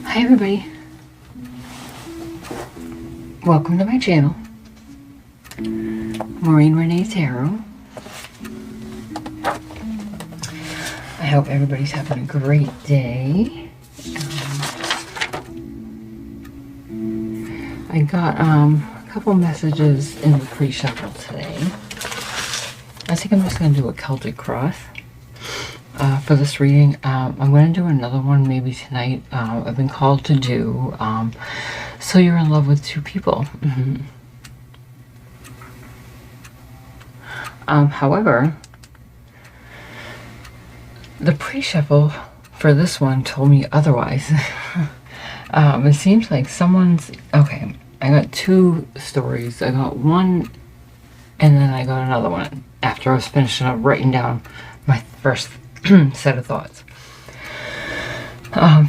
Hi everybody, welcome to my channel, Maureen Renee Tarot. I hope everybody's having a great day. I got a couple messages in the pre-shuffle today. I think I'm just going to do a Celtic cross for this reading. I'm going to do another one maybe tonight. I've been called to do So You're in Love with Two People. However, the pre-shuffle for this one told me otherwise. It seems like someone's... Okay, I got two stories. I got one and then I got another one after I was finishing up writing down my first set of thoughts.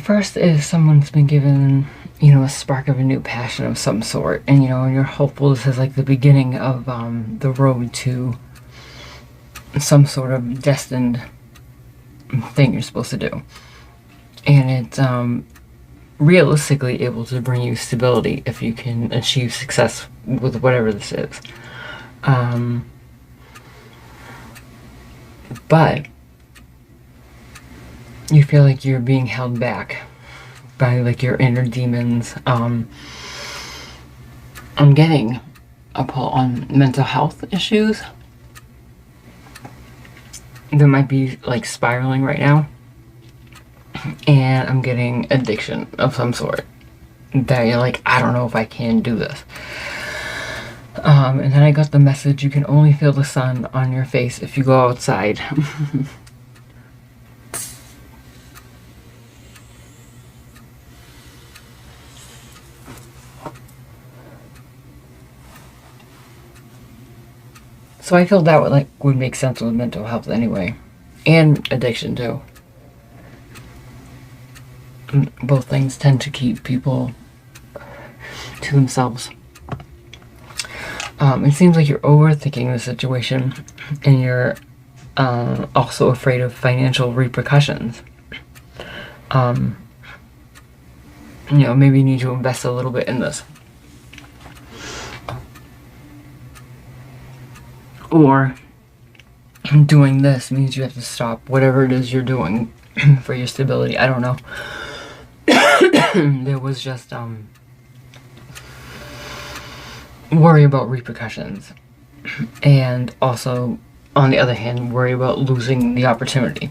First is someone's been given, a spark of a new passion of some sort, and and you're hopeful this is like the beginning of the road to some sort of destined thing you're supposed to do, and it's realistically able to bring you stability if you can achieve success with whatever this is. But you feel like you're being held back by like your inner demons. I'm getting a pull on mental health issues that might be like spiraling right now, and I'm getting addiction of some sort that you're like, I don't know if I can do this. And then I got the message, you can only feel the sun on your face if you go outside. So I feel that would make sense with mental health anyway, and addiction too. Both things tend to keep people to themselves. It seems like you're overthinking the situation, and you're also afraid of financial repercussions. Maybe you need to invest a little bit in this. Or doing this means you have to stop whatever it is you're doing for your stability. I don't know. There was just worry about repercussions, and also on the other hand worry about losing the opportunity.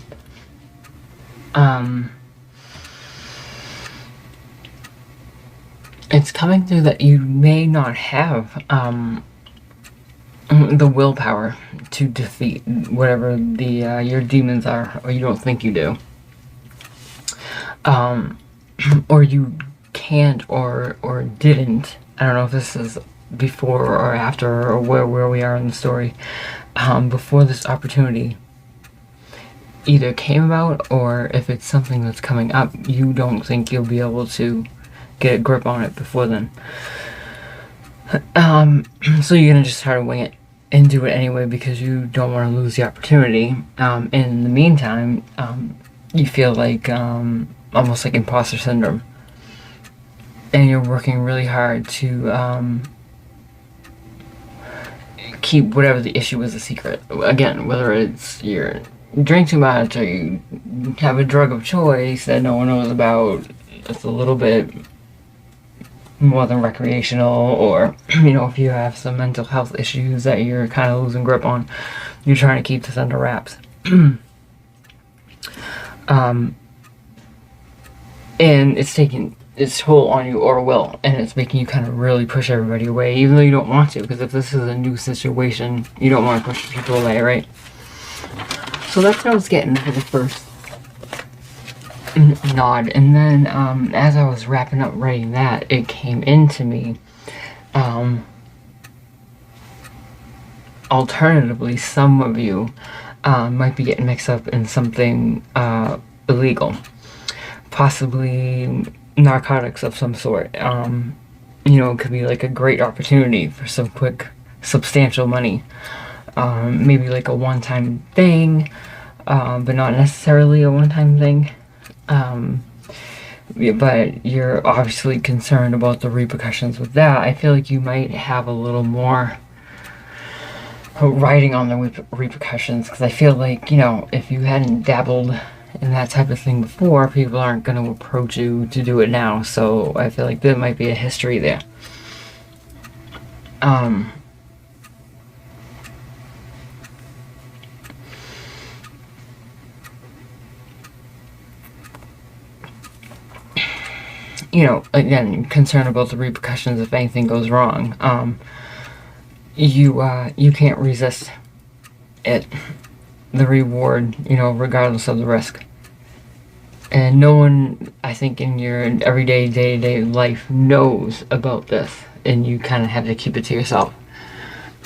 It's coming through that you may not have the willpower to defeat whatever the your demons are, or you don't think you do, or you can't or didn't. I don't know if this is before or after, or where we are in the story. Before this opportunity either came about, or if it's something that's coming up, you don't think you'll be able to get a grip on it before then. So you're gonna just try to wing it and do it anyway because you don't want to lose the opportunity. In the meantime, you feel like almost like imposter syndrome, and you're working really hard to keep whatever the issue is a secret. Again, whether it's you drink too much, or you have a drug of choice that no one knows about, it's a little bit more than recreational, or if you have some mental health issues that you're kind of losing grip on, you're trying to keep this under wraps. And it's taking its toll on you, or will, and it's making you kind of really push everybody away, even though you don't want to, because if this is a new situation, you don't want to push people away, right? So that's what I was getting for the first nod. And then as I was wrapping up writing that, it came into me, alternatively, some of you might be getting mixed up in something illegal, possibly narcotics of some sort. It could be like a great opportunity for some quick substantial money, maybe like a one-time thing, but not necessarily a one-time thing. but you're obviously concerned about the repercussions with that. I feel like you might have a little more writing on the repercussions, because I feel like, you know, if you hadn't dabbled in that type of thing before, people aren't going to approach you to do it now. So I feel like there might be a history there. You know, again, concerned about the repercussions if anything goes wrong. You can't resist it, the reward, you know, regardless of the risk. And no one, I think, in your everyday, day-to-day life knows about this, and you kind of have to keep it to yourself.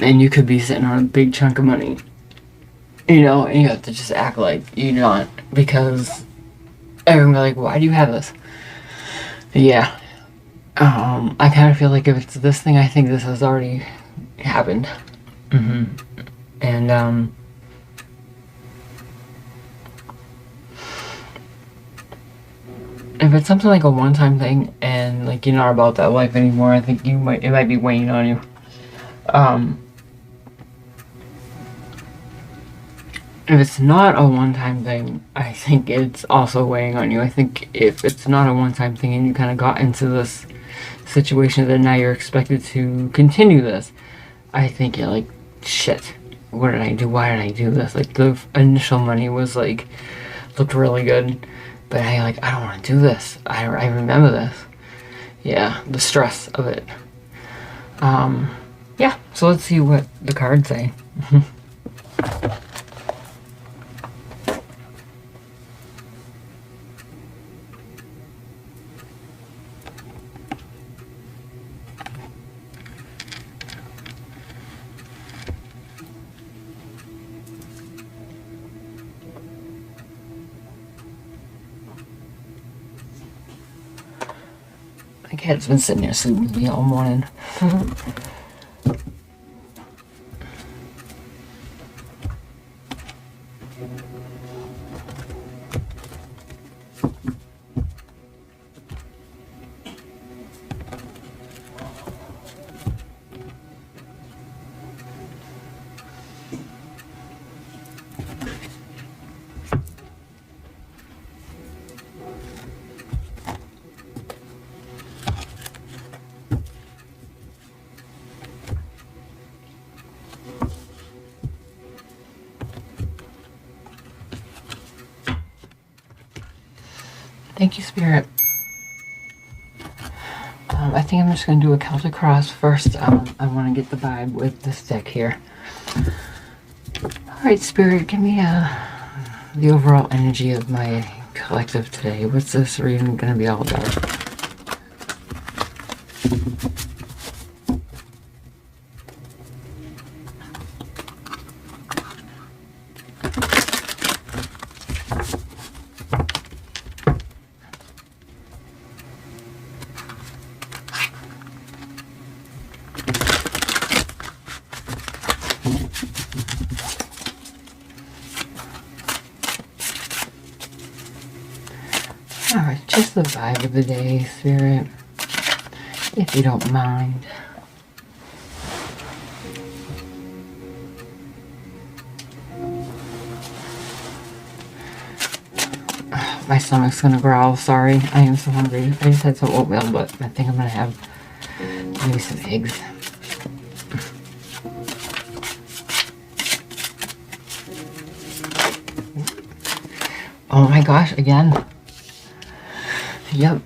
And you could be sitting on a big chunk of money, you know, and you have to just act like you don't, because everyone will be like, why do you have this? Yeah. I kind of feel like if it's this thing, I think this has already happened. And, if it's something like a one-time thing, and, like, you're not about that life anymore, I think it might be weighing on you. If it's not a one-time thing, I think it's also weighing on you. I think if it's not a one-time thing and you kind of got into this situation that now you're expected to continue this, I think you're like, shit, what did I do? Why did I do this? Like, the initial money was like, looked really good, but I don't want to do this. I remember this. Yeah, the stress of it. Yeah, so let's see what the cards say. My cat's been sitting there sleeping with me all morning. Thank you, Spirit. I think I'm just going to do a Celtic cross first. I want to get the vibe with this deck here. Alright, Spirit, give me the overall energy of my collective today. What's this reading going to be all about? Alright, just the vibe of the day, Spirit, if you don't mind. My stomach's gonna growl, sorry. I am so hungry. I just had some oatmeal, but I think I'm gonna have maybe some eggs. Oh my gosh, again. Yep.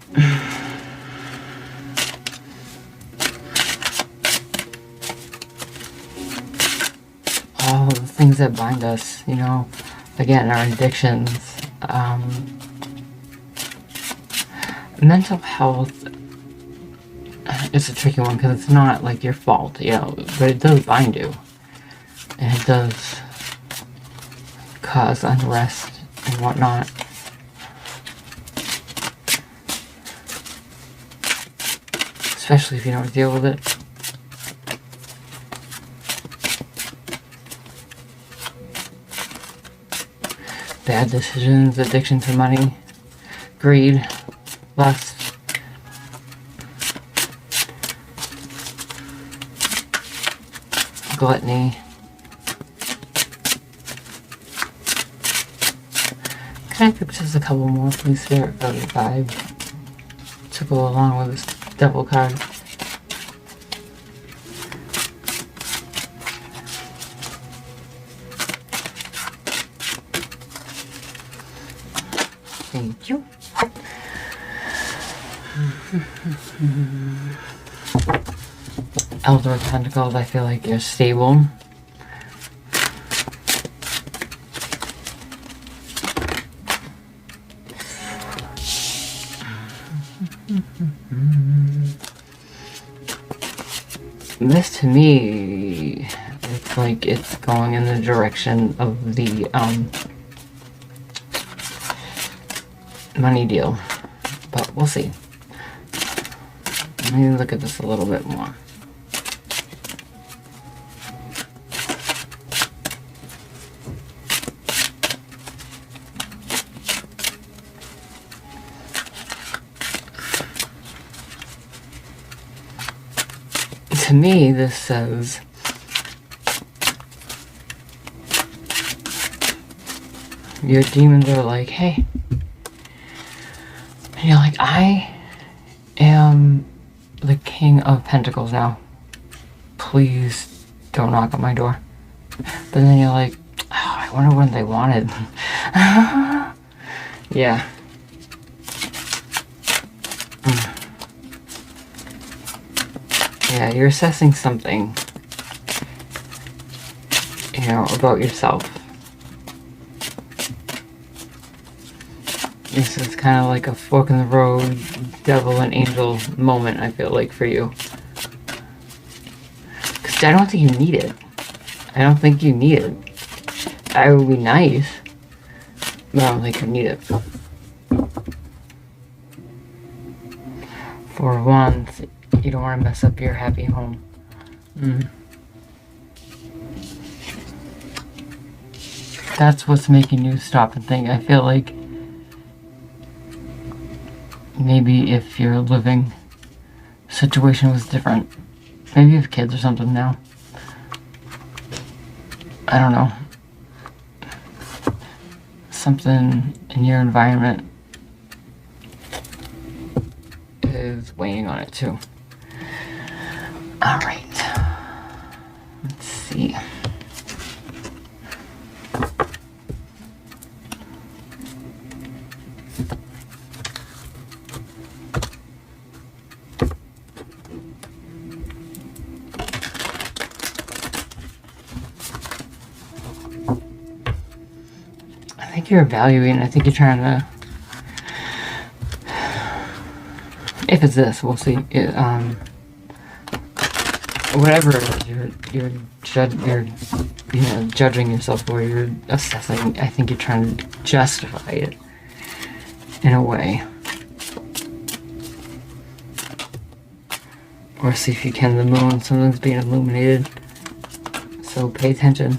All the things that bind us, you know, again, our addictions, mental health. It's a tricky one because it's not like your fault, you know, but it does bind you, and it does cause unrest and whatnot. Especially if you don't deal with it. Bad decisions, addiction to money, greed, lust, gluttony. Can I pick just a couple more, please, Spirit, for the vibe to go along with this devil card? Thank you. Elder of Pentacles, I feel like you're stable. This to me, it's like it's going in the direction of the money deal, but we'll see. Let me look at this a little bit more. To me, this says your demons are like, hey, and you're like, I am the King of Pentacles now. Please don't knock on my door. But then you're like, oh, I wonder what they wanted. Yeah. Yeah, you're assessing something, you know, about yourself. This is kind of like a fork in the road, devil and angel moment, I feel like, for you. Because I don't think you need it. I don't think you need it. It would be nice, but I don't think you need it. For once, you don't want to mess up your happy home. That's what's making you stop and think. I feel like maybe if your living situation was different, maybe you have kids or something now. I don't know. Something in your environment is weighing on it too. All right. Let's see. I think you're evaluating. I think you're trying to. If it's this, we'll see. Whatever it is, you're judging yourself for, you're assessing. I think you're trying to justify it in a way, or see if you can. The moon, something's being illuminated, so pay attention.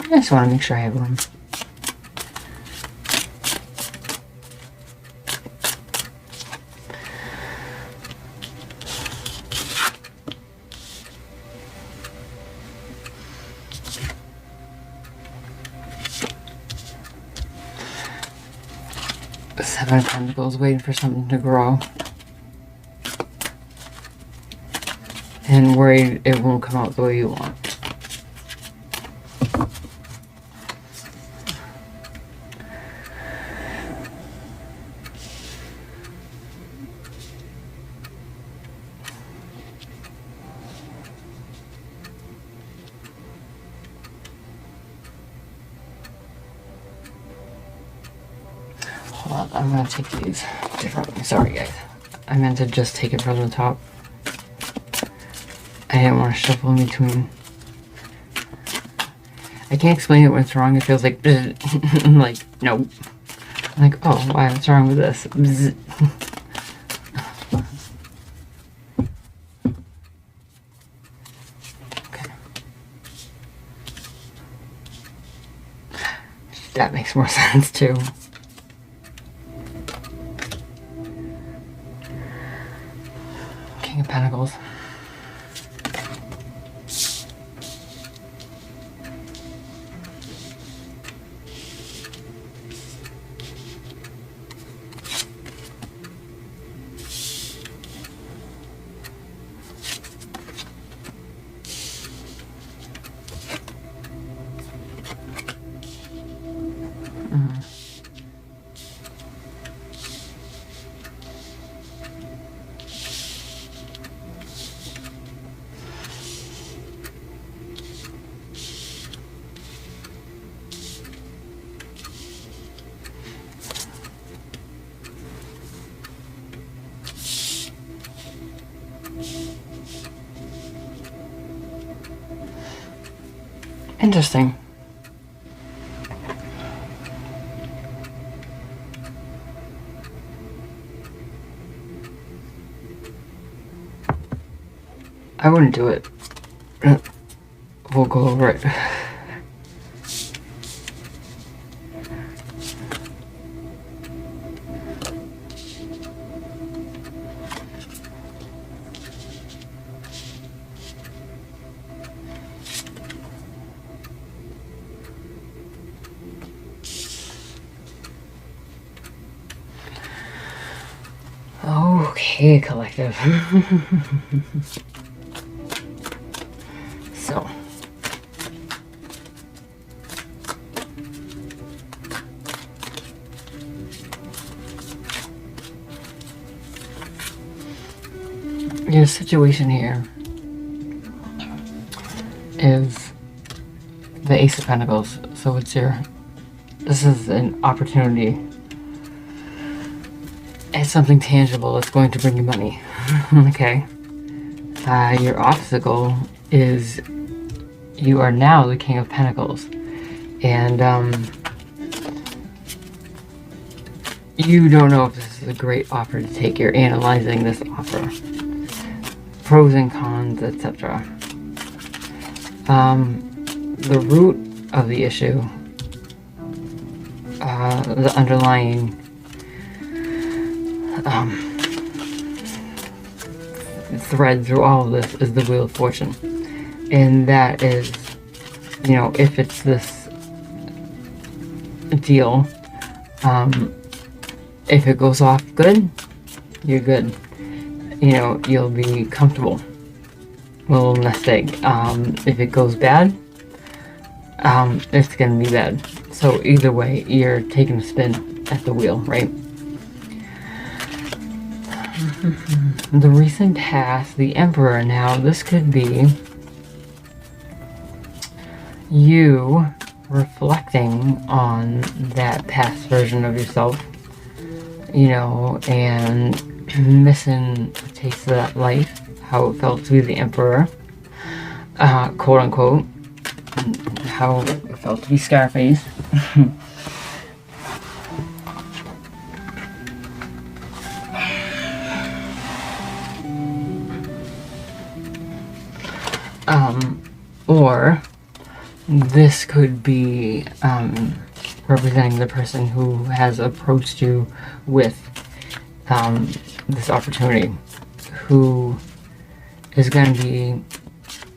I just want to make sure I have room. The Seven of Pentacles, waiting for something to grow. And worried it won't come out the way you want. I'm gonna take these differently. Sorry, guys. I meant to just take it from the top. I didn't want to shuffle in between. I can't explain it when it's wrong. It feels like, I'm like, no. I'm like, oh, why? What's wrong with this? Okay. That makes more sense too. King of Pentacles. Interesting. I wouldn't do it. We'll go over it. Okay, collective. So. Your situation here is the Ace of Pentacles. So it's this is an opportunity. It's something tangible that's going to bring you money. Okay. Your obstacle is you are now the King of Pentacles. And you don't know if this is a great offer to take. You're analyzing this offer. Pros and cons, etc. The root of the issue, the underlying thread through all of this is the Wheel of Fortune. And that is, you know, if it's this deal, if it goes off good, you're good. You know, you'll be comfortable. Little nest egg. If it goes bad, it's gonna be bad. So either way, you're taking a spin at the wheel, right? The recent past, the Emperor. Now, this could be you reflecting on that past version of yourself, you know, and missing a taste of that life, how it felt to be the Emperor, quote unquote, how it felt to be Scarface. Or this could be representing the person who has approached you with this opportunity, who is going to be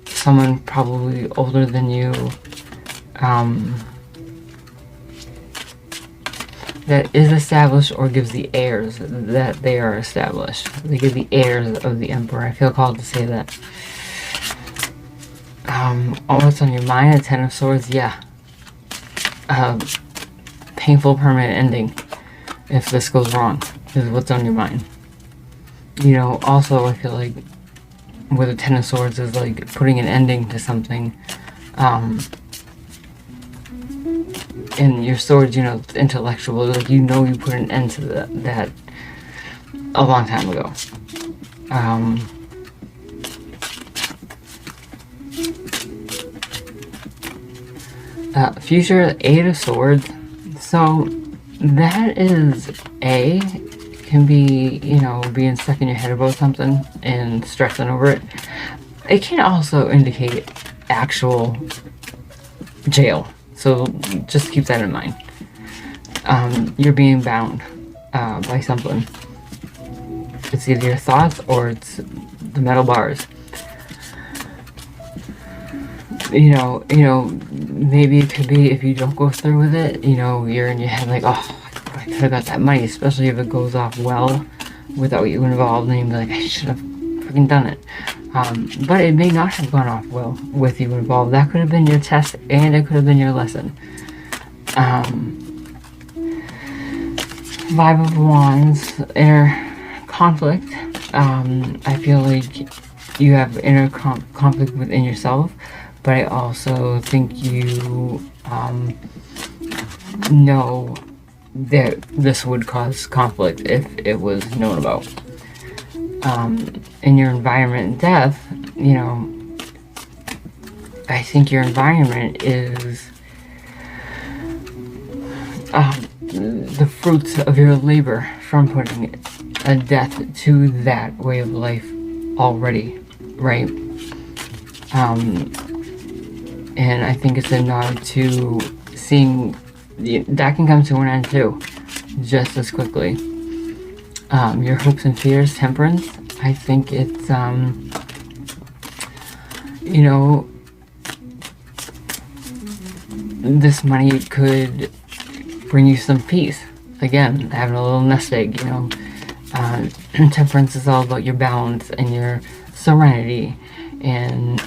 someone probably older than you, that is established, or gives the heirs that they are established. They give the heirs of the Emperor. I feel called to say that. What's on your mind? A Ten of Swords, yeah. Painful permanent ending if this goes wrong is what's on your mind. You know, also I feel like with a Ten of Swords is like putting an ending to something. and your swords, you know, intellectual, like, you know, you put an end to that a long time ago. Future, 8 of Swords. So that is can be, you know, being stuck in your head about something and stressing over it. It can also indicate actual jail. So just keep that in mind. You're being bound by something. It's either your thoughts or it's the metal bars. You know, maybe it could be, if you don't go through with it, you know, you're in your head like, oh, I could have got that money, especially if it goes off well without you involved, and you'd be like, I should have freaking done it. But it may not have gone off well with you involved. That could have been your test, and it could have been your lesson. 5 of Wands, inner conflict. I feel like you have inner conflict within yourself, but I also think you know that this would cause conflict if it was known about. In your environment, death, you know, I think your environment is the fruits of your labor from putting a death to that way of life already, right? And I think it's a nod to seeing that can come to an end too, just as quickly. Your hopes and fears, Temperance. I think it's, you know, this money could bring you some peace. Again, having a little nest egg, you know. Temperance is all about your balance and your serenity and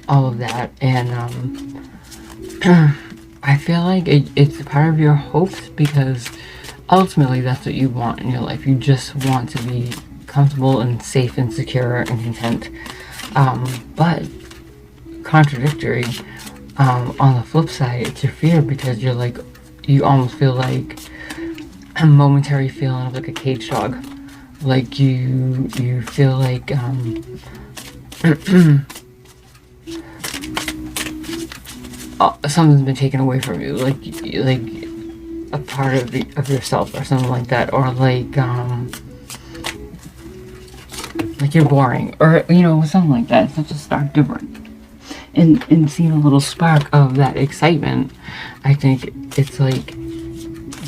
all of that. And I feel like it's part of your hopes, because ultimately that's what you want in your life. You just want to be comfortable and safe and secure and content. But contradictory, on the flip side, it's your fear, because you're like, you almost feel like a momentary feeling of like a cage dog. Like you feel like something's been taken away from you, like a part of yourself or something like that, or like you're boring, or you know, something like that. It's just stark different. And seeing a little spark of that excitement, I think it's like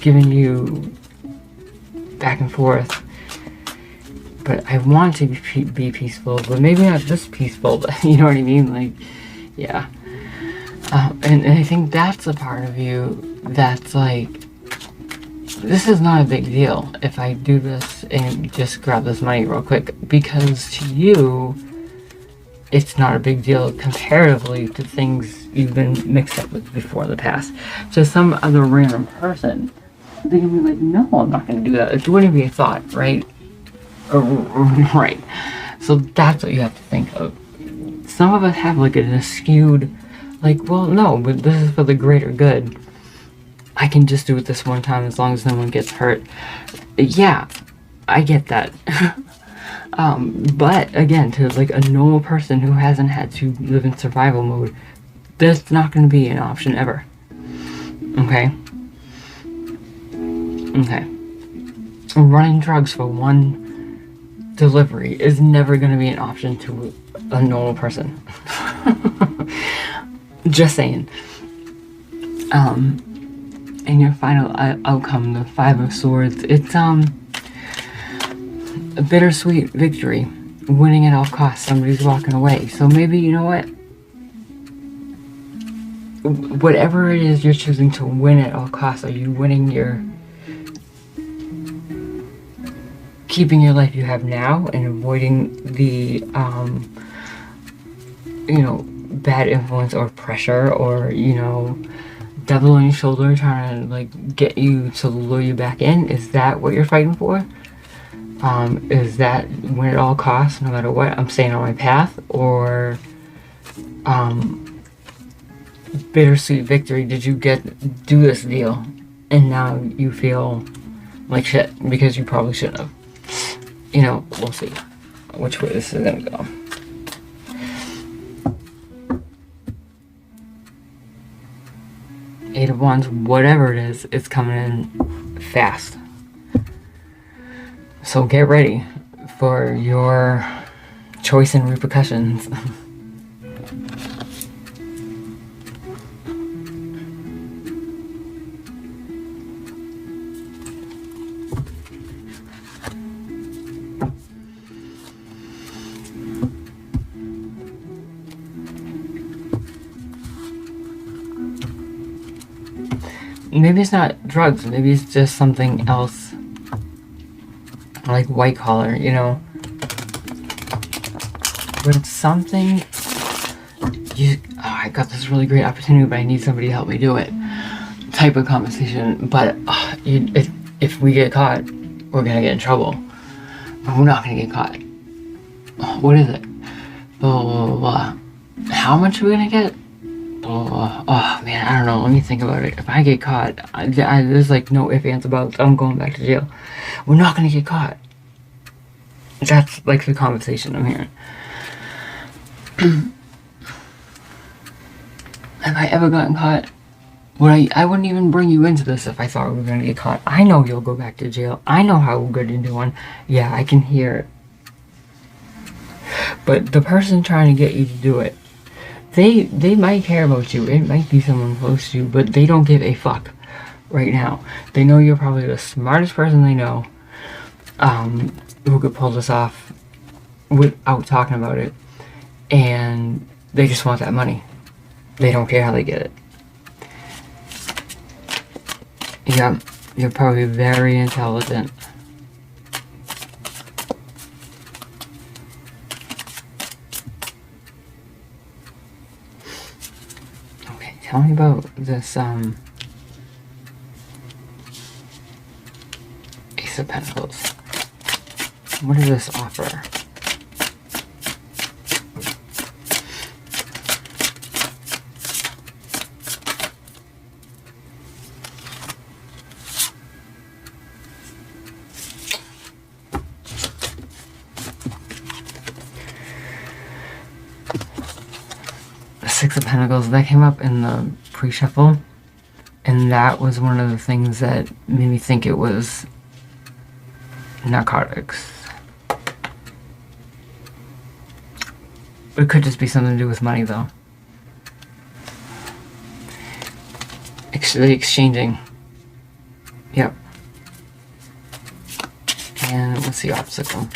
giving you back and forth. But I want to be peaceful, but maybe not this peaceful, you know what I mean? Like, yeah. And I think that's a part of you that's like, this is not a big deal if I do this and just grab this money real quick, because to you, it's not a big deal comparatively to things you've been mixed up with before in the past. To some other random person, they can be like, no, I'm not going to do that. It wouldn't be a thought, right? Right. So that's what you have to think of. Some of us have like an skewed, like, well, no, but this is for the greater good. I can just do it this one time as long as no one gets hurt. Yeah, I get that. But again, to like a normal person who hasn't had to live in survival mode, that's not going to be an option ever. Okay? Okay. Running drugs for one delivery is never going to be an option to a normal person. Just saying. And your final outcome, the 5 of Swords, it's a bittersweet victory, winning at all costs. Somebody's walking away. So maybe, you know what? Whatever it is you're choosing to win at all costs, are you winning your, keeping your life you have now and avoiding the, you know, bad influence or pressure, or, you know, devil on your shoulder trying to like get you to lure you back in? Is that what you're fighting for? Is that win at all costs, no matter what, I'm staying on my path? Or bittersweet victory did you do this deal, and now you feel like shit because you probably shouldn't have. You know, we'll see which way this is gonna go. Eight of Wands, whatever it is, it's coming in fast. So get ready for your choice and repercussions. Maybe it's not drugs, maybe it's just something else, like white collar, you know. But it's something I got this really great opportunity, but I need somebody to help me do it type of conversation. But if we get caught, we're gonna get in trouble, but we're not gonna get caught. What is it? Blah, blah, blah, blah. How much are we gonna get? Oh man, I don't know. Let me think about it. If I get caught, there's like no ifs, ands, about I'm going back to jail. We're not gonna get caught. That's like the conversation I'm hearing. Have I ever gotten caught? I wouldn't even bring you into this if I thought we were gonna get caught. I know you'll go back to jail. I know how good you're doing. Yeah, I can hear it. But the person trying to get you to do it, they might care about you. It might be someone close to you, but they don't give a fuck right now. They know you're probably the smartest person they know, who could pull this off without talking about it, and they just want that money. They don't care how they get it. Yeah, you're probably very intelligent. Tell me about this, Ace of Pentacles. What does this offer? Six of Pentacles, that came up in the pre-shuffle, and that was one of the things that made me think it was narcotics. But it could just be something to do with money, though. The exchanging. Yep. And what's the obstacle?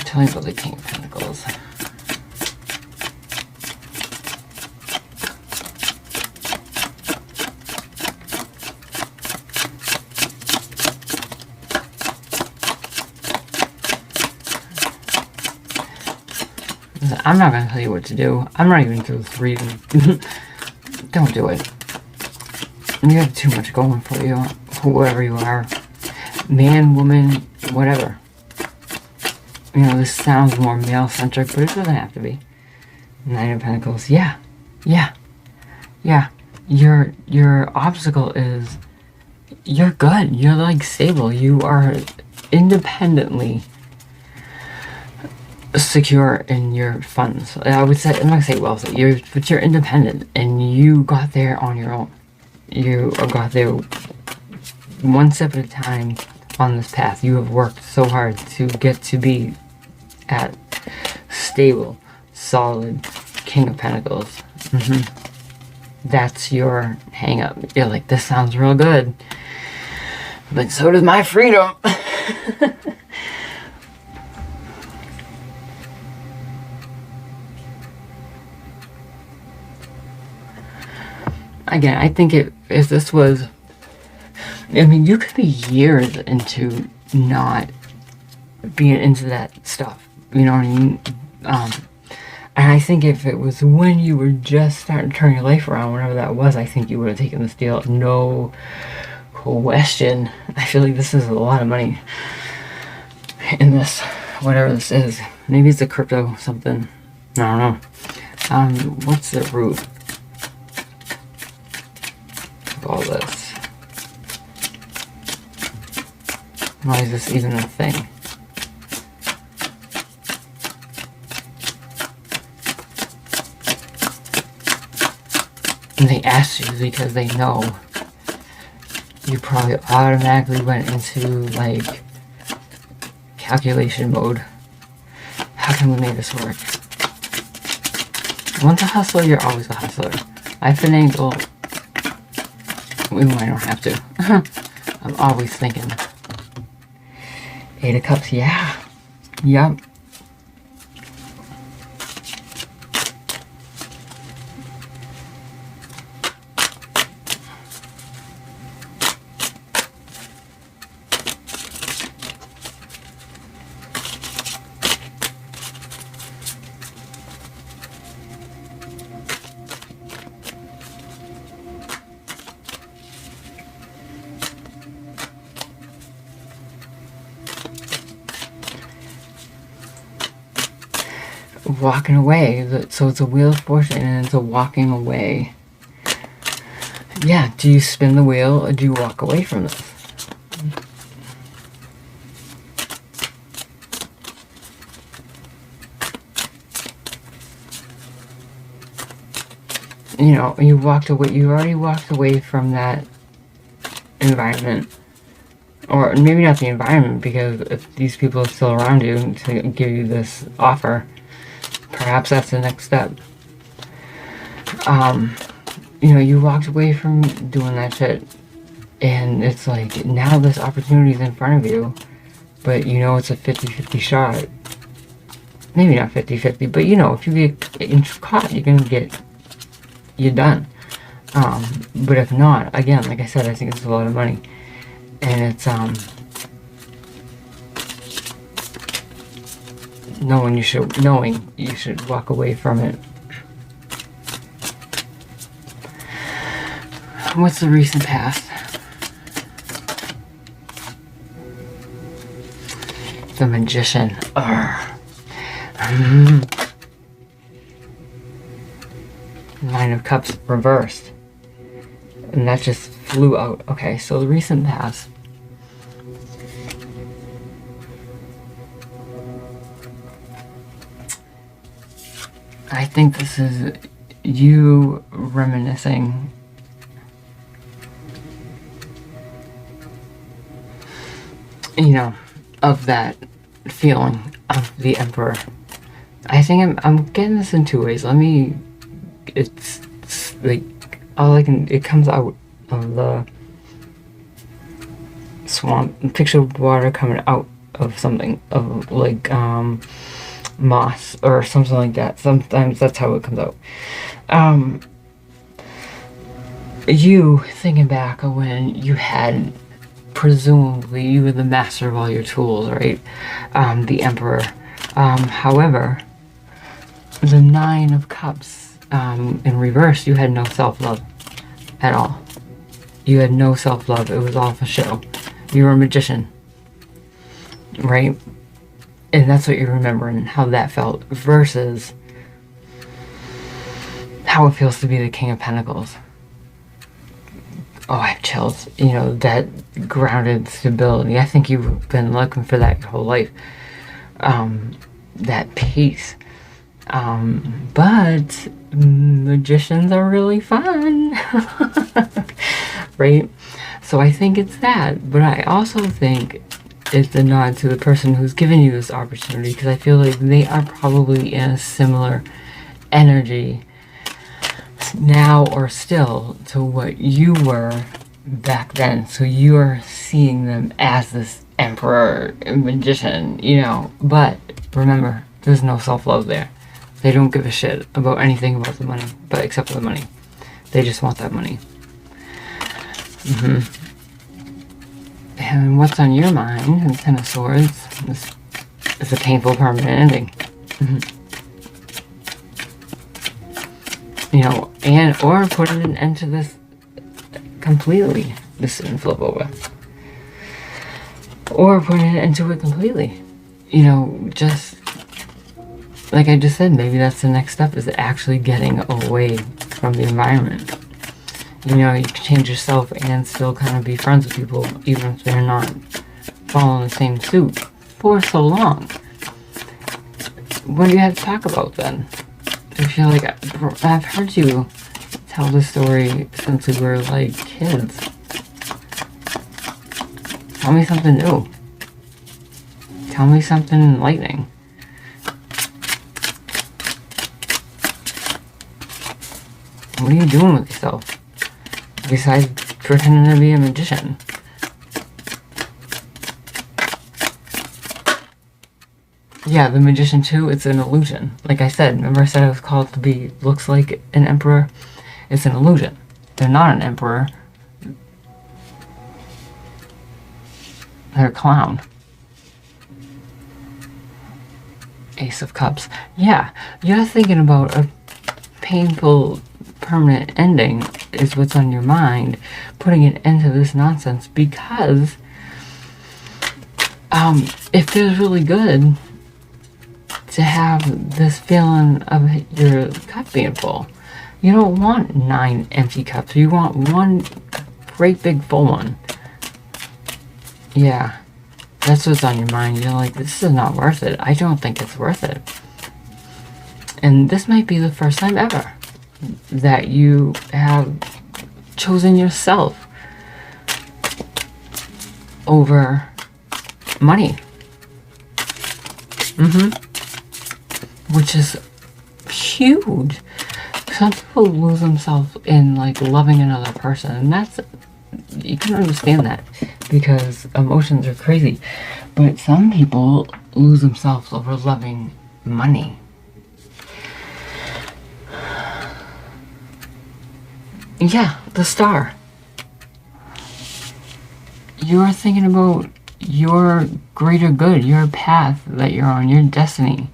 Tell me about the King of Pentacles. I'm not going to tell you what to do. I'm not even through this reading. Don't do it. You have too much going for you, whoever you are. Man, woman, whatever. You know, this sounds more male-centric, but it doesn't have to be. Nine of Pentacles. Yeah. Your obstacle is you're good. You're like stable. You are independently secure in your funds. I would say, I'm not gonna say wealthy, but you're independent, and you got there on your own. You got there one step at a time on this path. You have worked so hard to get to be at stable, solid King of Pentacles. That's your hang up. You're like, this sounds real good, but so does my freedom. Again, I think if this was, I mean, you could be years into not being into that stuff. You know what I mean? And I think if it was when you were just starting to turn your life around, whenever that was, I think you would have taken this deal. No question. I feel like this is a lot of money in this, whatever this is. Maybe it's a crypto something. I don't know. What's the root of all this? Why is this even a thing? And they asked you because they know you probably automatically went into, like, calculation mode. How can we make this work? Once a hustler, you're always a hustler. I finagle. I don't have to. I'm always thinking. 8 of Cups, yeah. Yep. Walking away. So it's a Wheel of Fortune and it's a walking away. Yeah, do you spin the wheel or do you walk away from this? You know, you already walked away from that environment. Or maybe not the environment, because if these people are still around you to give you this offer, perhaps that's the next step. You know, you walked away from doing that shit, and it's like, now this opportunity is in front of you, but you know it's a 50-50 shot. Maybe not 50-50, but you know, if you get caught, you're done. But if not, again, like I said, I think it's a lot of money. And it's, knowing you should walk away from it. What's the recent past? The Magician. Nine of Cups reversed. And that just flew out. Okay, so the recent past. I think this is you reminiscing of that feeling of the Emperor. I think I'm getting this in 2 ways. It's like, it comes out of the swamp. Picture water coming out of something, of like, moss or something like that. Sometimes that's how it comes out. You thinking back of when you had, presumably you were the master of all your tools, right? The Emperor. However, the Nine of Cups, in reverse, you had no self-love at all. You had no self-love. It was all for show. You were a magician, right? And that's what you're remembering, how that felt, versus how it feels to be the King of Pentacles. Oh, I have chills. You know, that grounded stability. I think you've been looking for that your whole life. That peace. But magicians are really fun. Right? So I think it's that. But I also think it's a nod to the person who's giving you this opportunity, because I feel like they are probably in a similar energy now or still to what you were back then. So you're seeing them as this Emperor magician, but remember, there's no self-love there. They don't give a shit about anything about the money, but except for the money. They just want that money. And what's on your mind? The Ten of Swords. This is a painful, permanent ending. Or putting an end to this completely. This didn't flip over. Or putting an end to it completely. Just like I just said, maybe that's the next step, is actually getting away from the environment. You know, you can change yourself and still kind of be friends with people, even if they're not following the same suit for so long. What do you have to talk about then? I feel like I've heard you tell this story since we were like kids. Tell me something new. Tell me something enlightening. What are you doing with yourself? Besides pretending to be a magician. Yeah, the magician too, it's an illusion. Like I said, remember I said I was called to be, looks like an emperor? It's an illusion. They're not an emperor. They're a clown. Ace of Cups. Yeah, you're thinking about a painful, permanent ending is what's on your mind. Putting an end to this nonsense because it feels really good to have this feeling of your cup being full. You don't want 9 empty cups. You want one great big full one. Yeah, that's what's on your mind. You're like, this is not worth it. I don't think it's worth it. And this might be the first time ever that you have chosen yourself over money. Which is huge. Some people lose themselves in like loving another person, and that's, you can understand that because emotions are crazy. But some people lose themselves over loving money. Yeah, the Star. You're thinking about your greater good, your path that you're on, your destiny.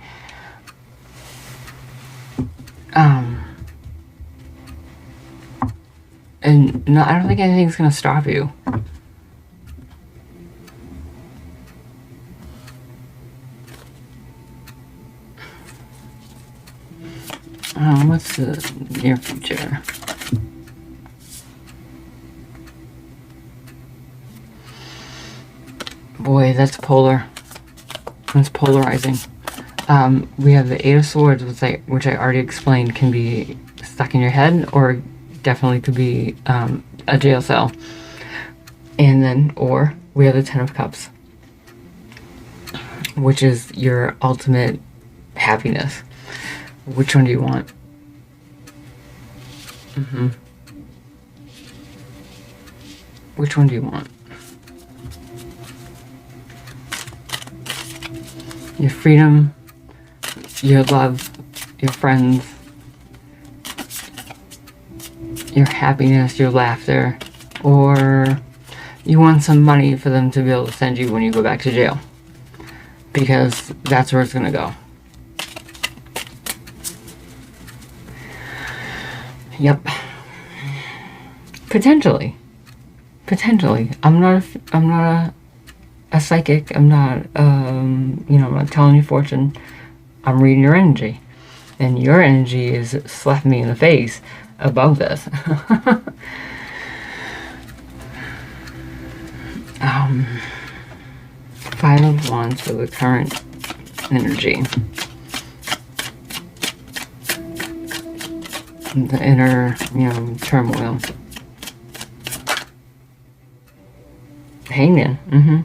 And no, I don't think anything's gonna stop you. What's the near future? Boy, that's polar. That's polarizing. We have the Eight of Swords, which I already explained can be stuck in your head, or definitely could be a jail cell. And then, or we have the Ten of Cups, which is your ultimate happiness. Which one do you want? Which one do you want? Your freedom, your love, your friends, your happiness, your laughter, or you want some money for them to be able to send you when you go back to jail, because that's where it's gonna go. Yep. Potentially. I'm not a psychic. I'm not I'm not telling you fortune. I'm reading your energy, and your energy is slapping me in the face about this. Five of Wands for the current energy. The inner, turmoil. Hangman.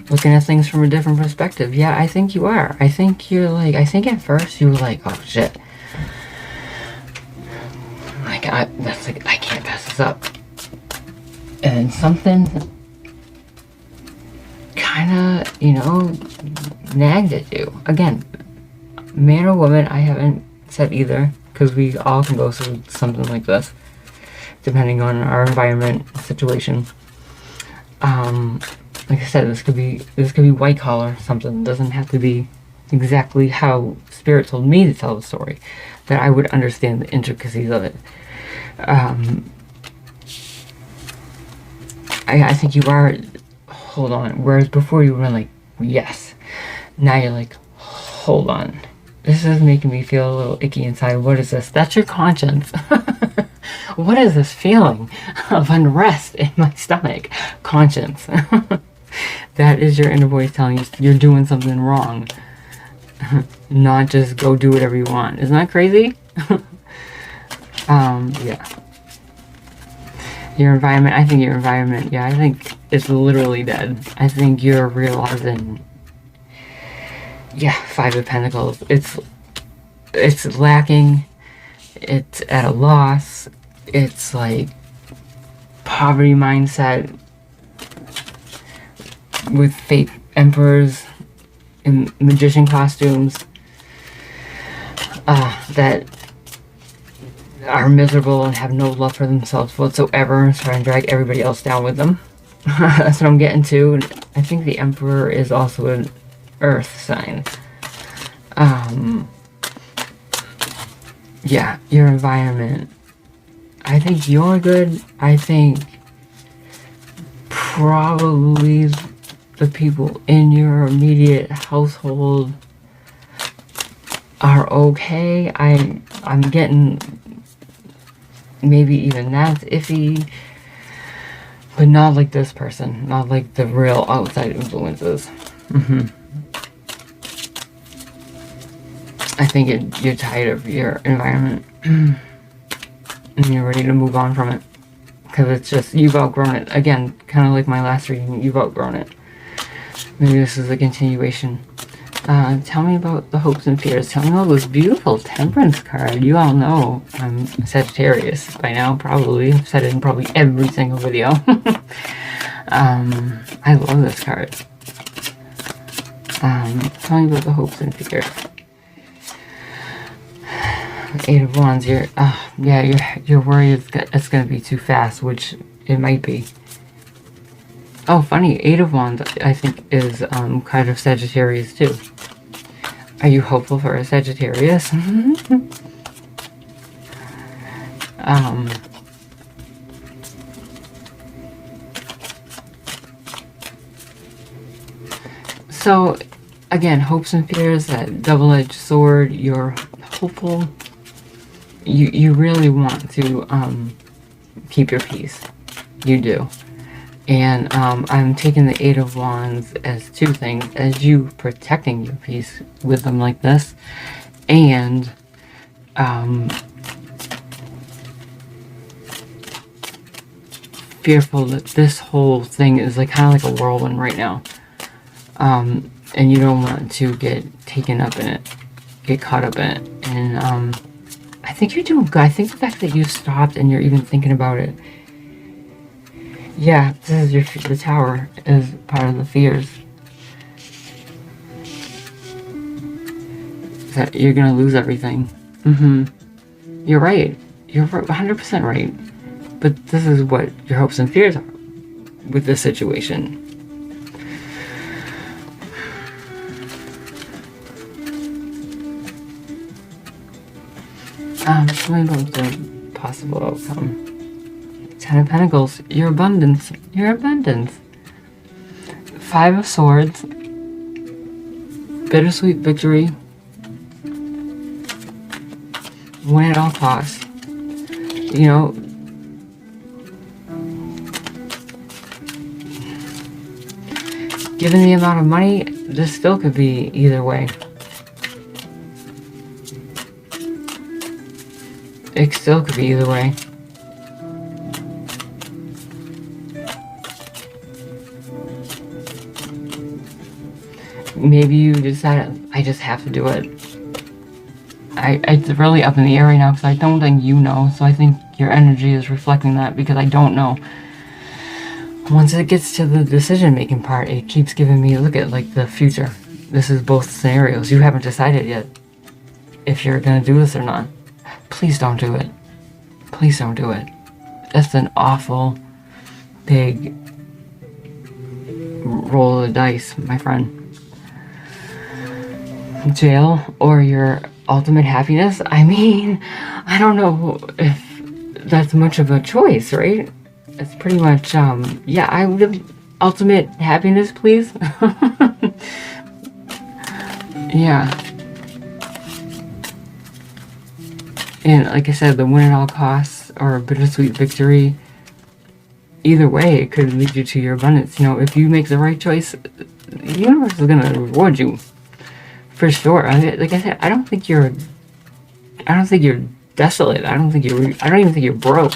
Looking at things from a different perspective. Yeah, I think you are. I think you're like, I think at first you were like, oh shit. Like, I can't pass this up. And something kind of, nagged at you. Again, man or woman, I haven't said either, because we all can go through something like this, depending on our environment, situation. Like I said, this could be white collar, something. It doesn't have to be exactly how Spirit told me to tell the story, that I would understand the intricacies of it. I think you are, hold on, whereas before you were like, yes. Now you're like, hold on. This is making me feel a little icky inside. What is this? That's your conscience. What is this feeling of unrest in my stomach? Conscience. That is your inner voice telling you you're doing something wrong. Not just go do whatever you want. Isn't that crazy? Yeah. Your environment, I think your environment, yeah, I think it's literally dead. I think you're realizing, yeah, Five of Pentacles. It's lacking. It's at a loss. It's like poverty mindset with fake emperors in magician costumes that are miserable and have no love for themselves whatsoever and try and drag everybody else down with them. That's what I'm getting to. And I think the Emperor is also an earth sign. Yeah, your environment. I think you're good. I think probably the people in your immediate household are okay. I'm getting maybe even that's iffy, but not like this person, not like the real outside influences. I think you're tired of your environment and you're ready to move on from it because it's just, you've outgrown it. Again, kind of like my last reading, you've outgrown it. Maybe this is a continuation. Tell me about the hopes and fears. Tell me about this beautiful Temperance card. You all know I'm Sagittarius by now, probably. I've said it in probably every single video. I love this card. Tell me about the hopes and fears. Eight of Wands. You're worried it's going to be too fast, which it might be. Oh, funny. Eight of Wands, I think, is kind of Sagittarius too. Are you hopeful for a Sagittarius? So, again, hopes and fears, that double-edged sword. You're hopeful. You really want to keep your peace. You do. And I'm taking the Eight of Wands as two things, as you protecting your peace with them like this, and fearful that this whole thing is like kind of like a whirlwind right now, and you don't want to get taken up in it, get caught up in it. And I think you're doing good. I think the fact that you stopped and you're even thinking about it. Yeah, this is the Tower is part of the fears. That you're gonna lose everything. You're right. You're 100% right. But this is what your hopes and fears are with this situation. Tell me about the possible outcome. Ten of Pentacles, your abundance, Five of Swords, bittersweet victory, win at all costs. You know, given the amount of money, this still could be either way. It still could be either way. Maybe you decided, I just have to do it. It's really up in the air right now because I don't think you know. So I think your energy is reflecting that because I don't know. Once it gets to the decision-making part, it keeps giving me, look at like the future. This is both scenarios. You haven't decided yet if you're going to do this or not. Please don't do it. Please don't do it. That's an awful big roll of the dice, my friend. Jail or your ultimate happiness? I mean, I don't know if that's much of a choice, right? It's pretty much, yeah, I would have ultimate happiness, please. Yeah. And like I said, the win at all costs or a bittersweet victory, either way, it could lead you to your abundance. You know, if you make the right choice, the universe is going to reward you for sure. Like I said, I don't think you're desolate. I don't even think you're broke.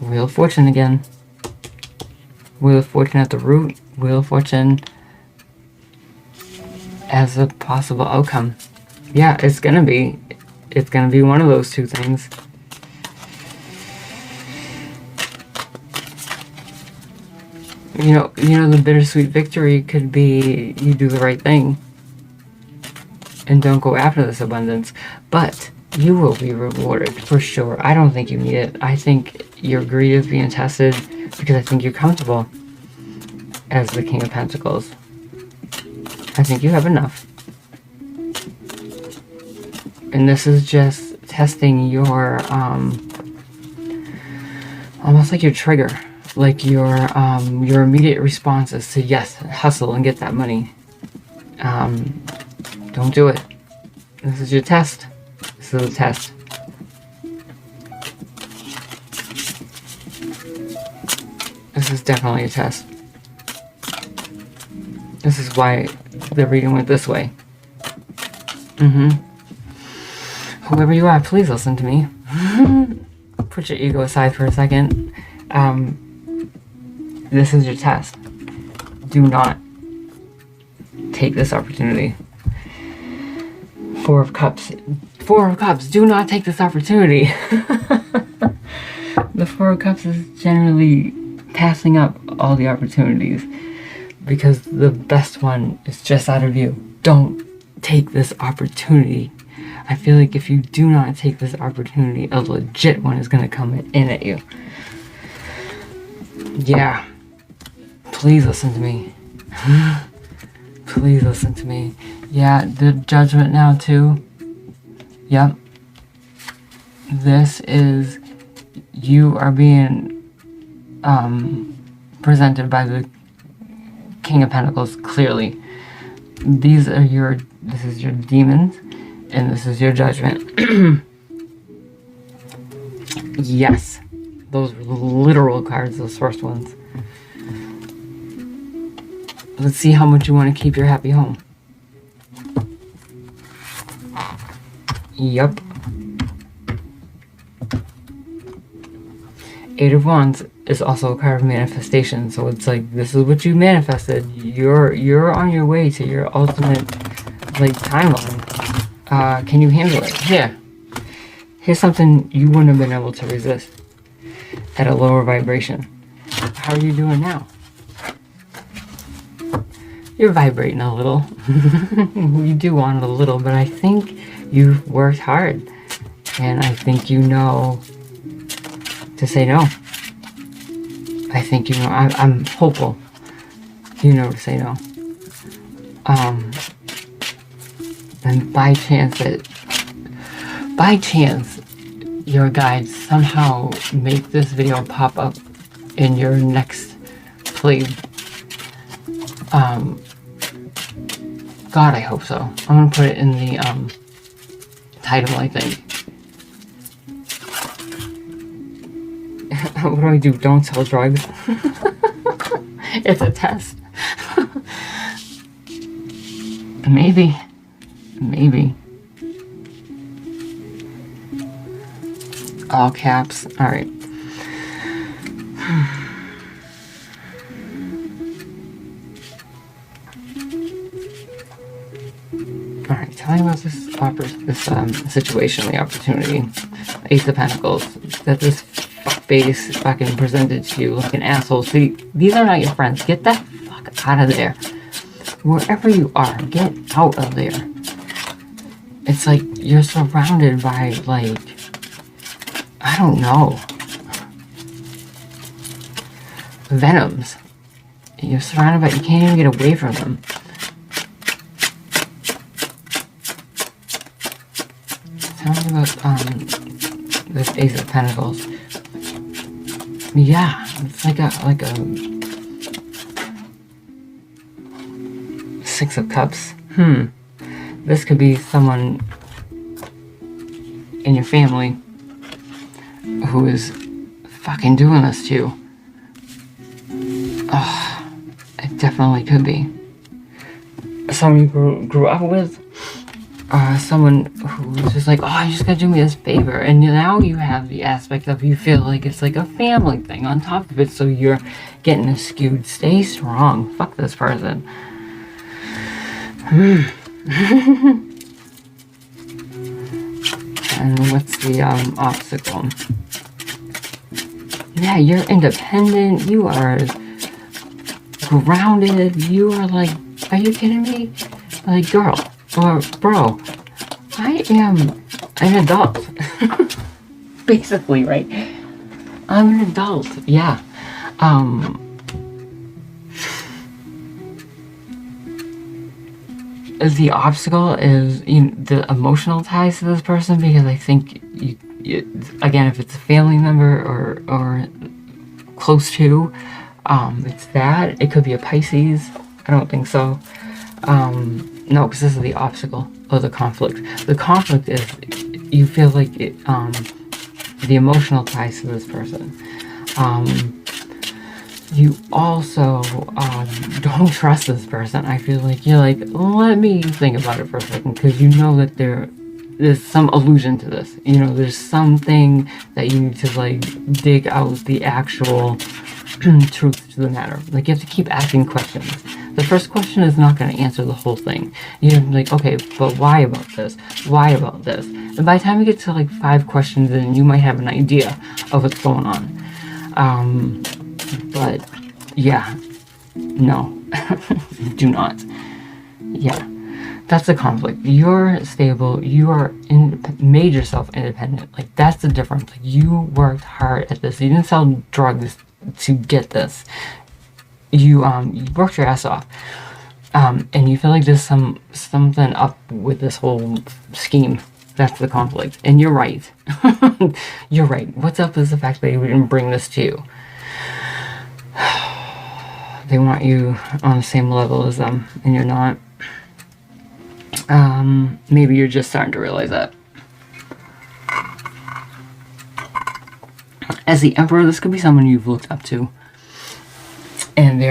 Wheel of Fortune again. Wheel of Fortune at the root. Wheel of Fortune as a possible outcome. Yeah, it's gonna be one of those two things. You know, the bittersweet victory could be you do the right thing and don't go after this abundance, but you will be rewarded for sure. I don't think you need it. I think your greed is being tested because I think you're comfortable as the King of Pentacles. I think you have enough. And this is just testing your, almost like your trigger. Like your immediate responses to yes, hustle and get that money. Don't do it. This is your test. This is a test. This is definitely a test. This is why the reading went this way. Whoever you are, please listen to me. Put your ego aside for a second. This is your test. Do not take this opportunity. Four of Cups. Do not take this opportunity. The Four of Cups is generally passing up all the opportunities because the best one is just out of you. Don't take this opportunity. I feel like if you do not take this opportunity, a legit one is going to come in at you. Yeah. Please listen to me. Please listen to me. Yeah, the Judgment now too. Yep. This is, you are being presented by the King of Pentacles clearly. This is your demons, and this is your Judgment. Yes. Those were literal cards, those first ones. Let's see how much you want to keep your happy home. Yup. Eight of Wands is also a card of manifestation, so it's like this is what you manifested. You're on your way to your ultimate timeline. Can you handle it? Here's something you wouldn't have been able to resist at a lower vibration. How are you doing now? You're vibrating a little. You do want it a little, but I think you've worked hard. And I think you know to say no. I think you know, I'm hopeful you know to say no. And by chance your guides somehow make this video pop up in your next play. God, I hope so. I'm gonna put it in the title, I think. What do? Don't sell drugs? It's a test. Maybe. All caps. Alright. Alright, tell me about this situation, the opportunity. Ace of Pentacles. That this fuckface fucking presented to you like an asshole. See, these are not your friends. Get that fuck out of there. Wherever you are, get out of there. It's like you're surrounded by, like, I don't know, venoms. You're surrounded by, you can't even get away from them. Tell me about this Ace of Pentacles. Yeah, it's like a Six of Cups. this could be someone in your family who is fucking doing this to you. It definitely could be. Someone you grew up with, someone who's just like, oh, you just gotta do me this favor. And now you have the aspect of you feel like it's like a family thing on top of it, so you're getting a skewed. Stay strong. Fuck this person. And what's the obstacle? Yeah, you're independent. You are grounded. You are like, are you kidding me? Like, girl or bro, I am an adult. Basically, right? I'm an adult. Yeah. The obstacle is the emotional ties to this person, because I think you again, if it's a family member or close to, it's that. It could be a Pisces. I don't think so. No, because this is the obstacle or the conflict. The conflict is you feel like the emotional ties to this person. You also don't trust this person. I feel like you're like, let me think about it for a second, because you know that there's some allusion to this. There's something that you need to like dig out the actual truth to the matter. Like, you have to keep asking questions. The first question is not going to answer the whole thing. You're like, okay, but why about this? Why about this? And by the time you get to like 5 questions in, you might have an idea of what's going on. But yeah, no, do not. Yeah, that's the conflict. You're stable. You are made yourself independent. Like, that's the difference. Like, you worked hard at this. You didn't sell drugs to get this. You worked your ass off. And you feel like there's something up with this whole scheme. That's the conflict. And you're right. You're right. What's up is the fact that you didn't bring this to you. They want you on the same level as them, and you're not. Maybe you're just starting to realize that. As the Emperor, this could be someone you've looked up to, and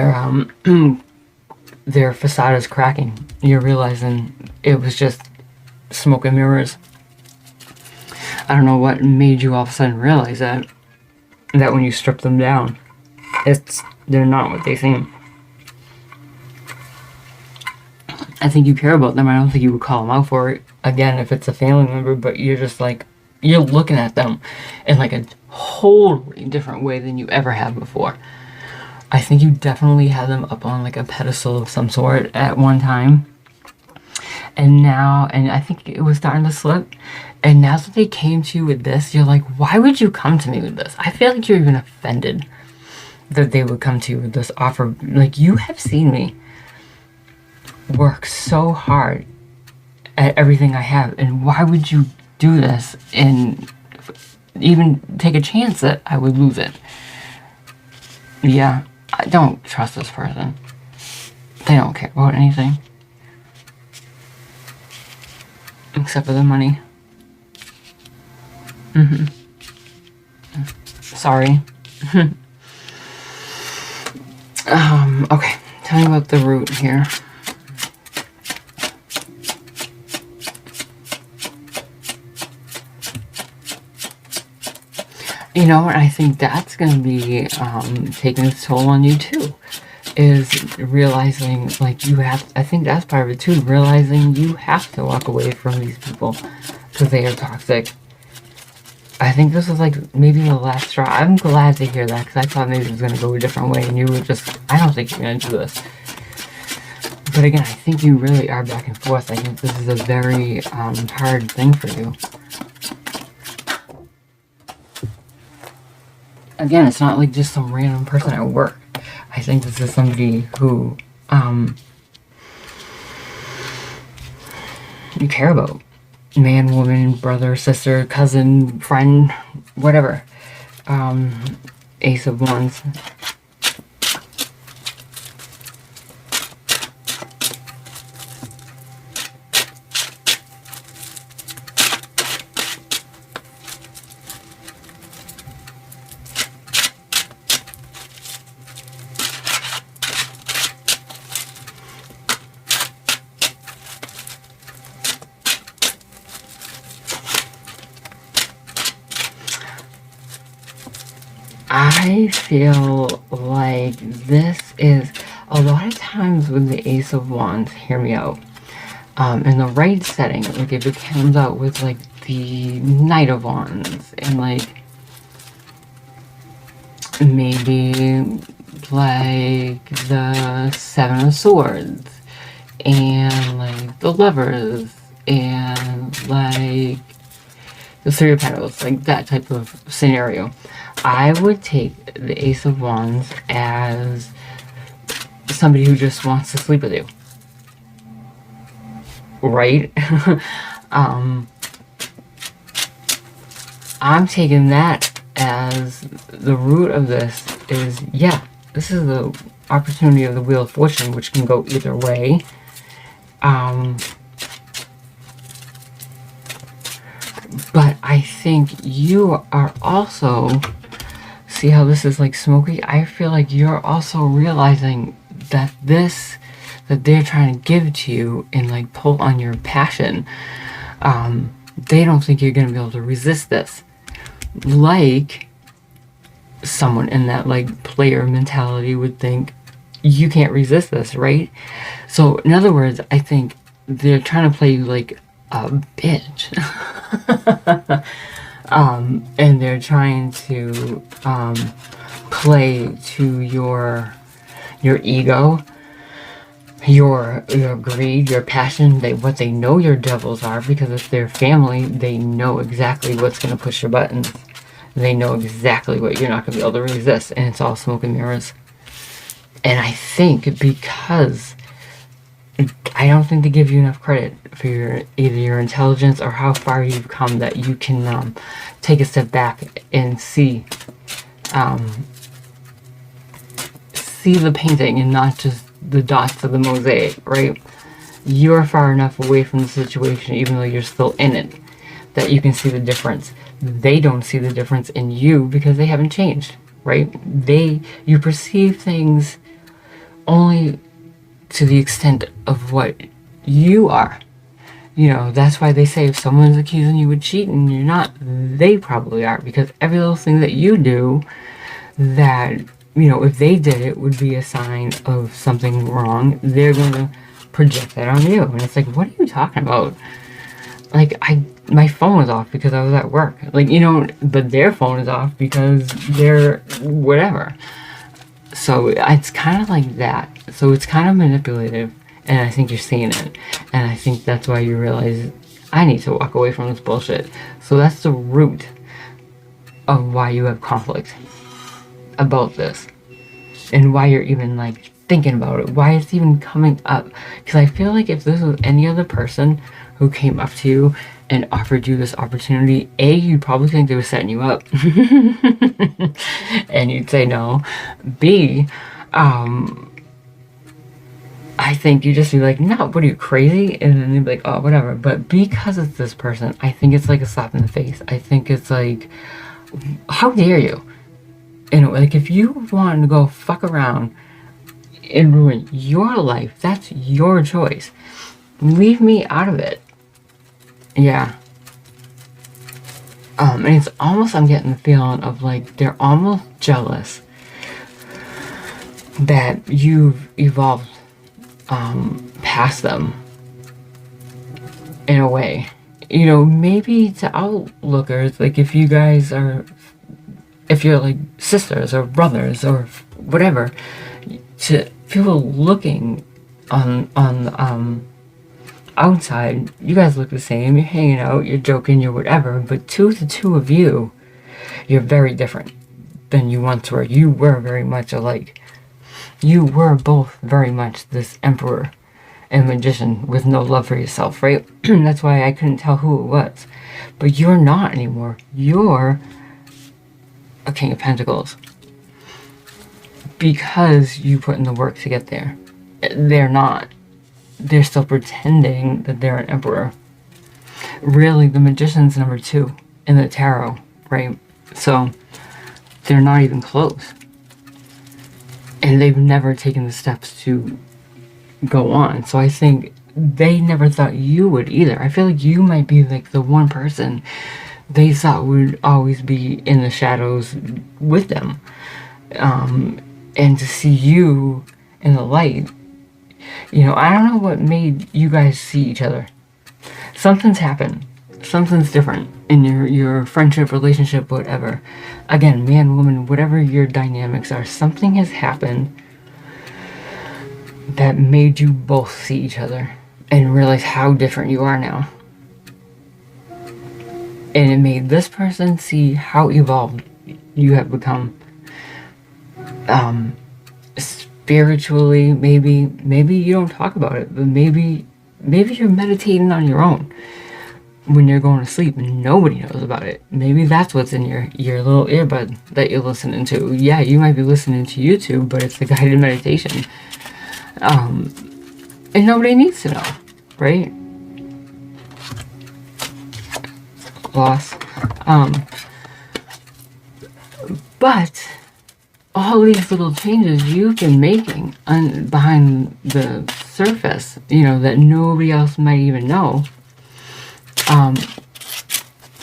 their facade is cracking. You're realizing it was just smoke and mirrors. I don't know what made you all of a sudden realize that when you strip them down, they're not what they seem. I think you care about them. I don't think you would call them out for it. Again, if it's a family member, but you're just like, you're looking at them in like a totally different way than you ever have before. I think you definitely had them up on like a pedestal of some sort at one time. And I think it was starting to slip. And now that they came to you with this, you're like, why would you come to me with this? I feel like you're even offended that they would come to you with this offer. Like, you have seen me work so hard at everything I have, and why would you do this and even take a chance that I would lose it? Yeah, I don't trust this person. They don't care about anything except for the money. Sorry. Okay, tell me about the root here. I think that's going to be taking its toll on you too, is realizing, like, I think that's part of it too, realizing you have to walk away from these people because they are toxic. I think this is like maybe the last straw. I'm glad to hear that, because I thought maybe it was going to go a different way and you would just, I don't think you're going to do this. But again, I think you really are back and forth. I think this is a very hard thing for you. Again, it's not like just some random person at work. I think this is somebody who you care about. Man, woman, brother, sister, cousin, friend, whatever. Ace of Wands. I feel like this is a lot of times with the Ace of Wands, hear me out, in the right setting, like if it comes out with like the Knight of Wands and like maybe like the Seven of Swords and like the Lovers and like the Three of Pentacles, like that type of scenario, I would take the Ace of Wands as somebody who just wants to sleep with you, right? I'm taking that as the root of this is, yeah, this is the opportunity of the Wheel of Fortune, which can go either way. But I think you are also, see how this is like smoky? I feel like you're also realizing that this, that they're trying to give to you and like pull on your passion, they don't think you're going to be able to resist this. Like someone in that like player mentality would think you can't resist this, right? So in other words, I think they're trying to play you like a bitch. And they're trying to play to your ego, your greed, your passion, what they know your devils are, because it's their family. They know exactly what's going to push your buttons. They know exactly what you're not going to be able to resist, and it's all smoke and mirrors. And I think because I don't think they give you enough credit for either your intelligence or how far you've come, that you can take a step back and see the painting and not just the dots of the mosaic, right? You're far enough away from the situation, even though you're still in it, that you can see the difference. They don't see the difference in you because they haven't changed, right? You perceive things only to the extent of what you are. You know, that's why they say if someone's accusing you of cheating and you're not, they probably are, because every little thing that you do that, you know, if they did it would be a sign of something wrong, they're going to project that on you. And it's like, what are you talking about? Like, my phone was off because I was at work. Like, you know, but their phone is off because they're whatever. So it's kind of like that. So it's kind of manipulative, and I think you're seeing it. And I think that's why you realize, I need to walk away from this bullshit. So that's the root of why you have conflict about this. And why you're even, like, thinking about it. Why it's even coming up. Because I feel like if this was any other person who came up to you and offered you this opportunity, A, you'd probably think they were setting you up. And you'd say no. B, I think you'd just be like, no, what are you, crazy? And then they'd be like, oh, whatever. But because it's this person, I think it's like a slap in the face. I think it's like, how dare you? And like, if you want to go fuck around and ruin your life, that's your choice. Leave me out of it. Yeah. And it's almost, I'm getting the feeling of like, they're almost jealous that you've evolved past them in a way. You know, maybe to outlookers, like if you guys are, if you're like sisters or brothers or whatever, to people looking on outside, you guys look the same, you're hanging out, you're joking, you're whatever, but to the two of you, you're very different than you once were. You were very much alike. You were both very much this emperor and magician with no love for yourself, right? That's why I couldn't tell who it was. But you're not anymore. You're a King of Pentacles. Because you put in the work to get there. They're not. They're still pretending that they're an emperor. Really, the magician's number 2 in the tarot, right? So, they're not even close. And they've never taken the steps to go on. So I think they never thought you would either. I feel like you might be like the one person they thought would always be in the shadows with them. and to see you in the light. You know, I don't know what made you guys see each other. Something's happened. Something's different in your friendship, relationship, whatever. Again, man, woman, whatever your dynamics are, something has happened that made you both see each other and realize how different you are now. And it made this person see how evolved you have become. Spiritually, maybe you don't talk about it, but maybe you're meditating on your own when you're going to sleep and nobody knows about it. Maybe that's what's in your little earbud that you're listening to. Yeah, you might be listening to YouTube, but it's a guided meditation. And nobody needs to know, right? Loss. But all these little changes you've been making behind the surface, you know, that nobody else might even know,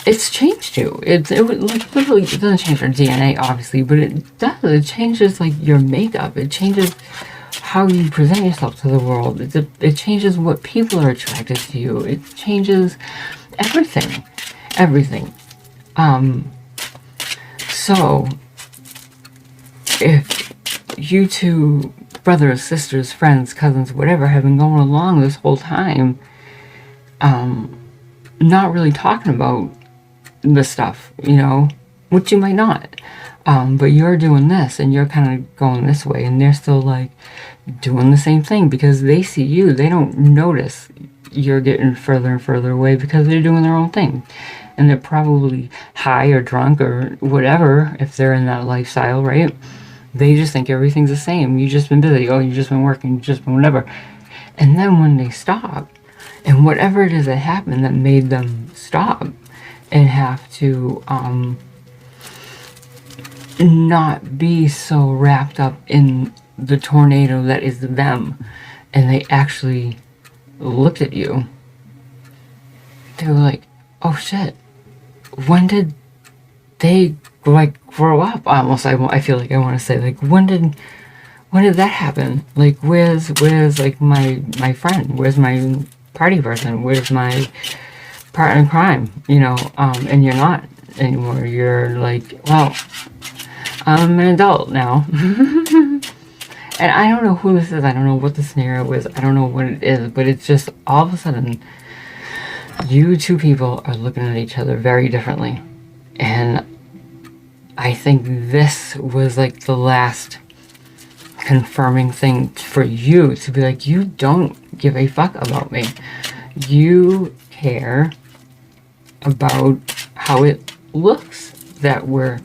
it's changed you. It like literally, it doesn't change your DNA, obviously, but it does. It changes like your makeup. It changes how you present yourself to the world. It changes what people are attracted to you. It changes everything. So if you two brothers, sisters, friends, cousins, whatever, have been going along this whole time, not really talking about the stuff, you know, which you might not, but you're doing this and you're kind of going this way, and they're still like doing the same thing because they see you. They don't notice you're getting further and further away because they're doing their own thing, and they're probably high or drunk or whatever if they're in that lifestyle, right? They just think everything's the same. You've just been busy. Oh, you've just been working. You've just been whatever. And then when they stop, and whatever it is that happened that made them stop and have to not be so wrapped up in the tornado that is them, and they actually looked at you, they were like, oh shit, when did they like grow up? Almost, I feel like I want to say, like, when did that happen? Like, where's like my friend? Where's my party person? Where's my partner in crime? You know, and you're not anymore. You're like, well, I'm an adult now. And I don't know who this is. I don't know what the scenario is. I don't know what it is, but it's just all of a sudden you two people are looking at each other very differently. And I think this was like the last confirming thing for you to be like, you don't give a fuck about me. You care about how it looks that we're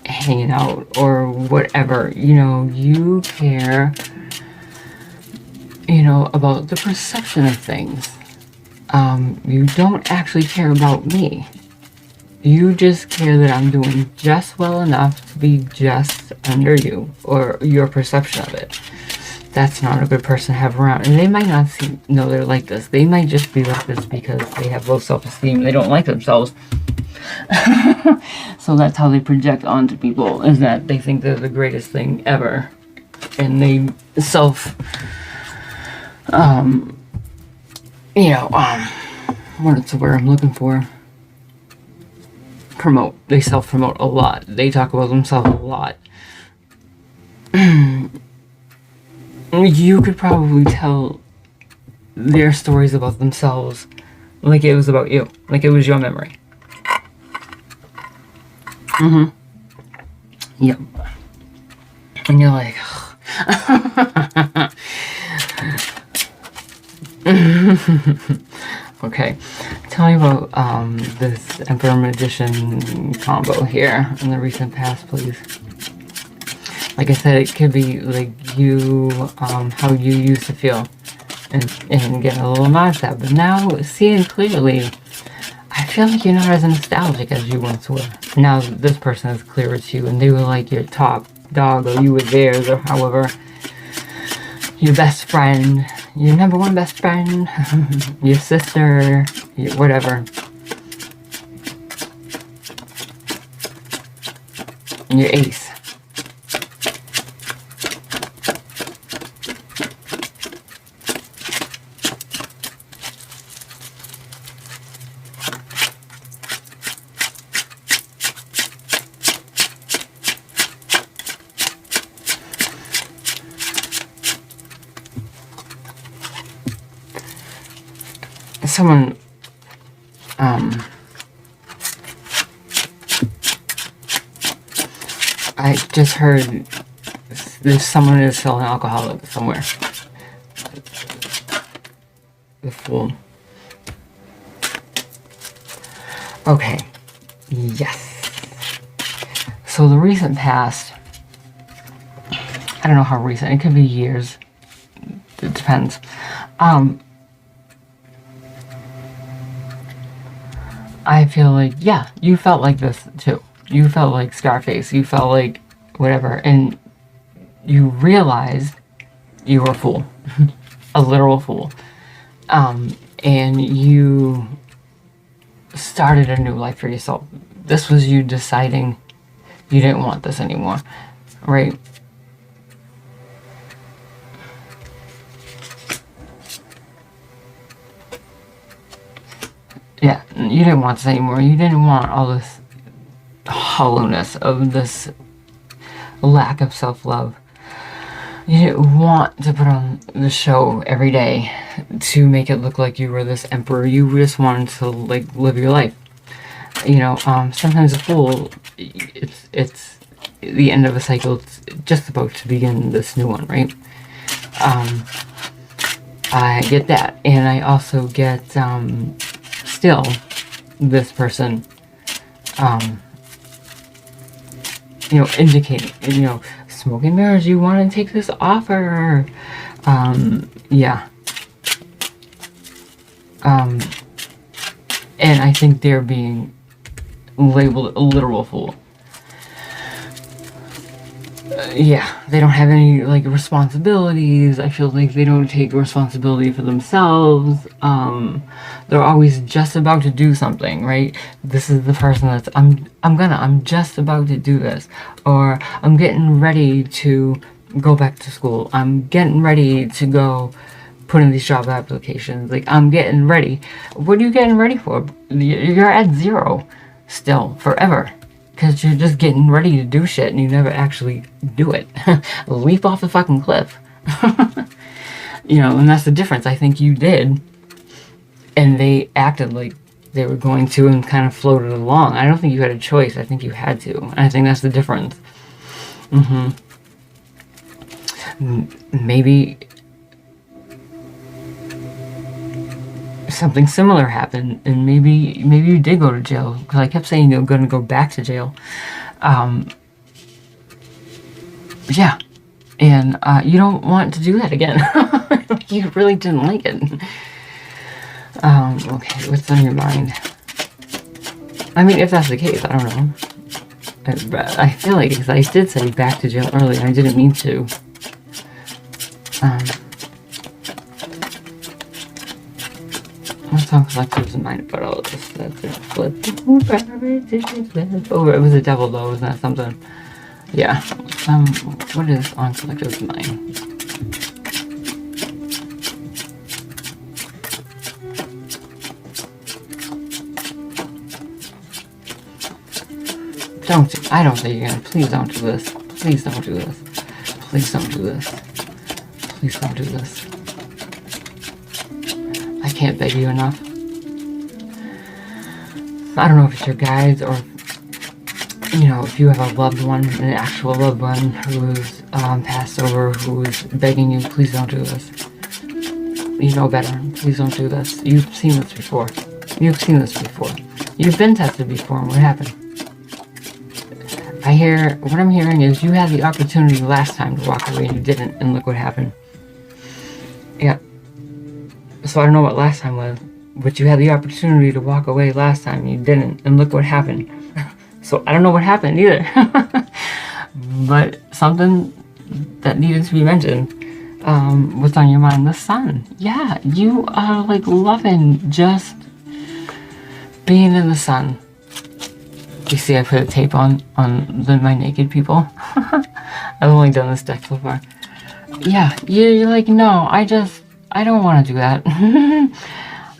hanging out or whatever. You know, you care, you know, about the perception of things. You don't actually care about me. You just care that I'm doing just well enough to be just under you, or your perception of it. That's not a good person to have around. And they might not know they're like this. They might just be like this because they have low self-esteem. They don't like themselves. So that's how they project onto people, is that they think they're the greatest thing ever. And they what's the word I'm looking for? Promote. They self-promote a lot. They talk about themselves a lot. You could probably tell their stories about themselves like it was about you. Like it was your memory. Yep. And you're like, okay, tell me about this Emperor Magician combo here in the recent past, please. Like I said, it could be like you, how you used to feel, and getting a little nod at that. But now, seeing clearly, I feel like you're not as nostalgic as you once were. Now this person is clearer to you, and they were like your top dog, or you were theirs, or however, your best friend, your number one best friend, your sister, whatever. Your ace. someone, I just heard there's someone who's still an alcoholic somewhere. The Fool. Okay. Yes. So the recent past, I don't know how recent, it could be years. It depends. I feel like, yeah, you felt like this too. You felt like Scarface. You felt like whatever. And you realized you were a fool. A literal fool. And you started a new life for yourself. This was you deciding you didn't want this anymore. Right? Yeah, you didn't want this anymore. You didn't want all this hollowness of this lack of self-love. You didn't want to put on the show every day to make it look like you were this emperor. You just wanted to, like, live your life. You know, sometimes a fool, it's the end of a cycle. It's just about to begin this new one, right? I get that. And I also get, still, this person, you know, indicating, you know, smoke and mirrors, you want to take this offer. Yeah. And I think they're being labeled a literal fool. Yeah, they don't have any, like, responsibilities. I feel like they don't take responsibility for themselves. They're always just about to do something, right? This is the person that's, I'm just about to do this. Or, I'm getting ready to go back to school. I'm getting ready to go put in these job applications. Like, I'm getting ready. What are you getting ready for? You're at zero still, forever. Because you're just getting ready to do shit and you never actually do it. Leap off the fucking cliff. You know, and that's the difference. I think you did. And they acted like they were going to and kind of floated along. I don't think you had a choice. I think you had to. And I think that's the difference. Maybe something similar happened, and maybe you did go to jail, because I kept saying you're going to go back to jail. Yeah, and you don't want to do that again. You really didn't like it. Okay, what's on your mind? I mean, if that's the case, I don't know. But I feel like, because I did say back to jail earlier, I didn't mean to. Song collectives in mind, but all this, that's it. Flip. Oh, it was a devil though, wasn't that something? Yeah. What is on collectives in mind? I don't say you're gonna, please don't do this. Please don't do this. Please don't do this. Please don't do this. I can't beg you enough. I don't know if it's your guides or, you know, if you have a loved one, an actual loved one who's passed over, who's begging you, please don't do this. You know better. Please don't do this. You've seen this before. You've seen this before. You've been tested before, and what happened? What I'm hearing is you had the opportunity last time to walk away and you didn't, and look what happened. Yeah. So I don't know what last time was, but you had the opportunity to walk away last time and you didn't, and look what happened. So I don't know what happened either. But something that needed to be mentioned. What's on your mind? The sun. Yeah, you are, like, loving just being in the sun. You see I put a tape on my naked people? I've only done this deck so far. Yeah, you're like, no, I don't want to do that.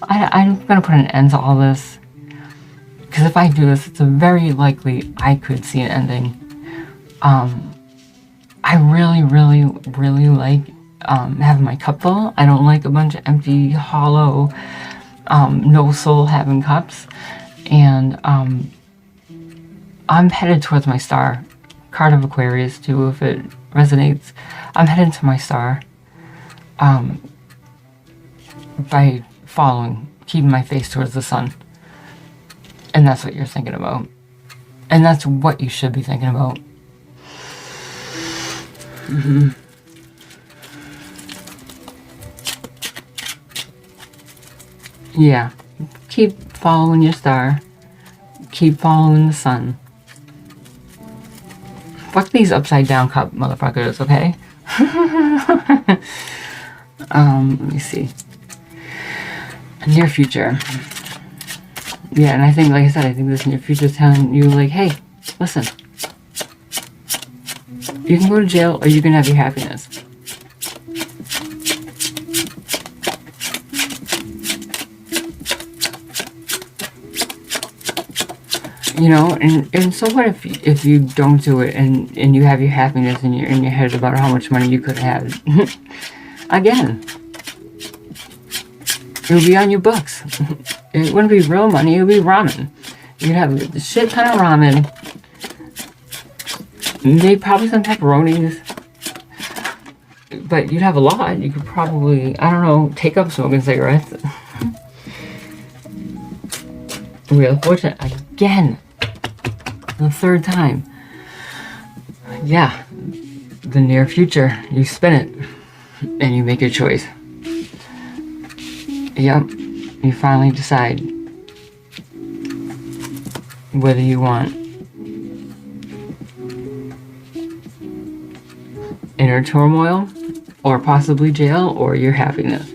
I'm going to put an end to all this. Because if I do this, it's very likely I could see an ending. I really, really, really like having my cup full. I don't like a bunch of empty, hollow no soul having cups, and I'm headed towards my star. Card of Aquarius too, if it resonates. I'm headed to my star by following, keeping my face towards the sun. And that's what you're thinking about. And that's what you should be thinking about. Yeah. Keep following your star. Keep following the sun. Fuck these upside down cup motherfuckers, okay? Let me see. Near future. Yeah, and I think, like I said, I think this near future is telling you, like, hey, listen. You can go to jail or you can have your happiness. You know, and so what if you don't do it and you have your happiness and you're in your head about how much money you could have? Again, it would be on your books. It wouldn't be real money, it would be ramen. You'd have a shit ton of ramen. Maybe probably some pepperonis. But you'd have a lot. You could probably, I don't know, take up smoking cigarettes. Real fortunate. Again. The third time. Yeah. The near future. You spin it. And you make your choice. Yep. You finally decide whether you want inner turmoil or possibly jail or your happiness.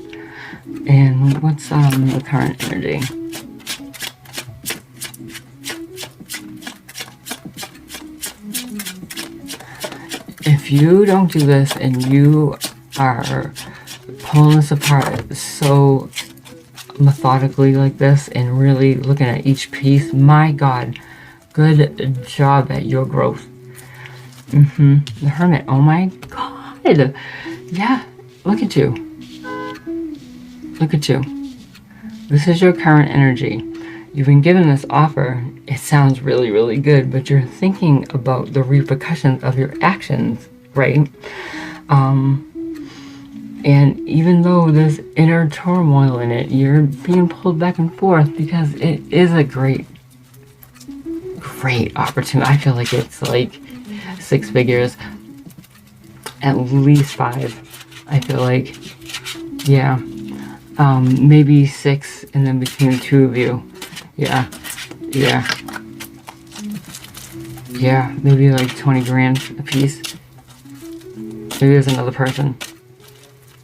And what's the current energy? If you don't do this and you are pulling this apart so methodically like this and really looking at each piece, my God, good job at your growth. The Hermit, oh my God. Yeah, look at you. Look at you. This is your current energy. You've been given this offer. It sounds really, really good, but you're thinking about the repercussions of your actions, right? And even though there's inner turmoil in it, you're being pulled back and forth because it is a great opportunity. I feel like it's like 6 figures, at least 5. I feel like, yeah, maybe 6, and then between the two of you, yeah, maybe like 20 grand a piece. Maybe there's another person.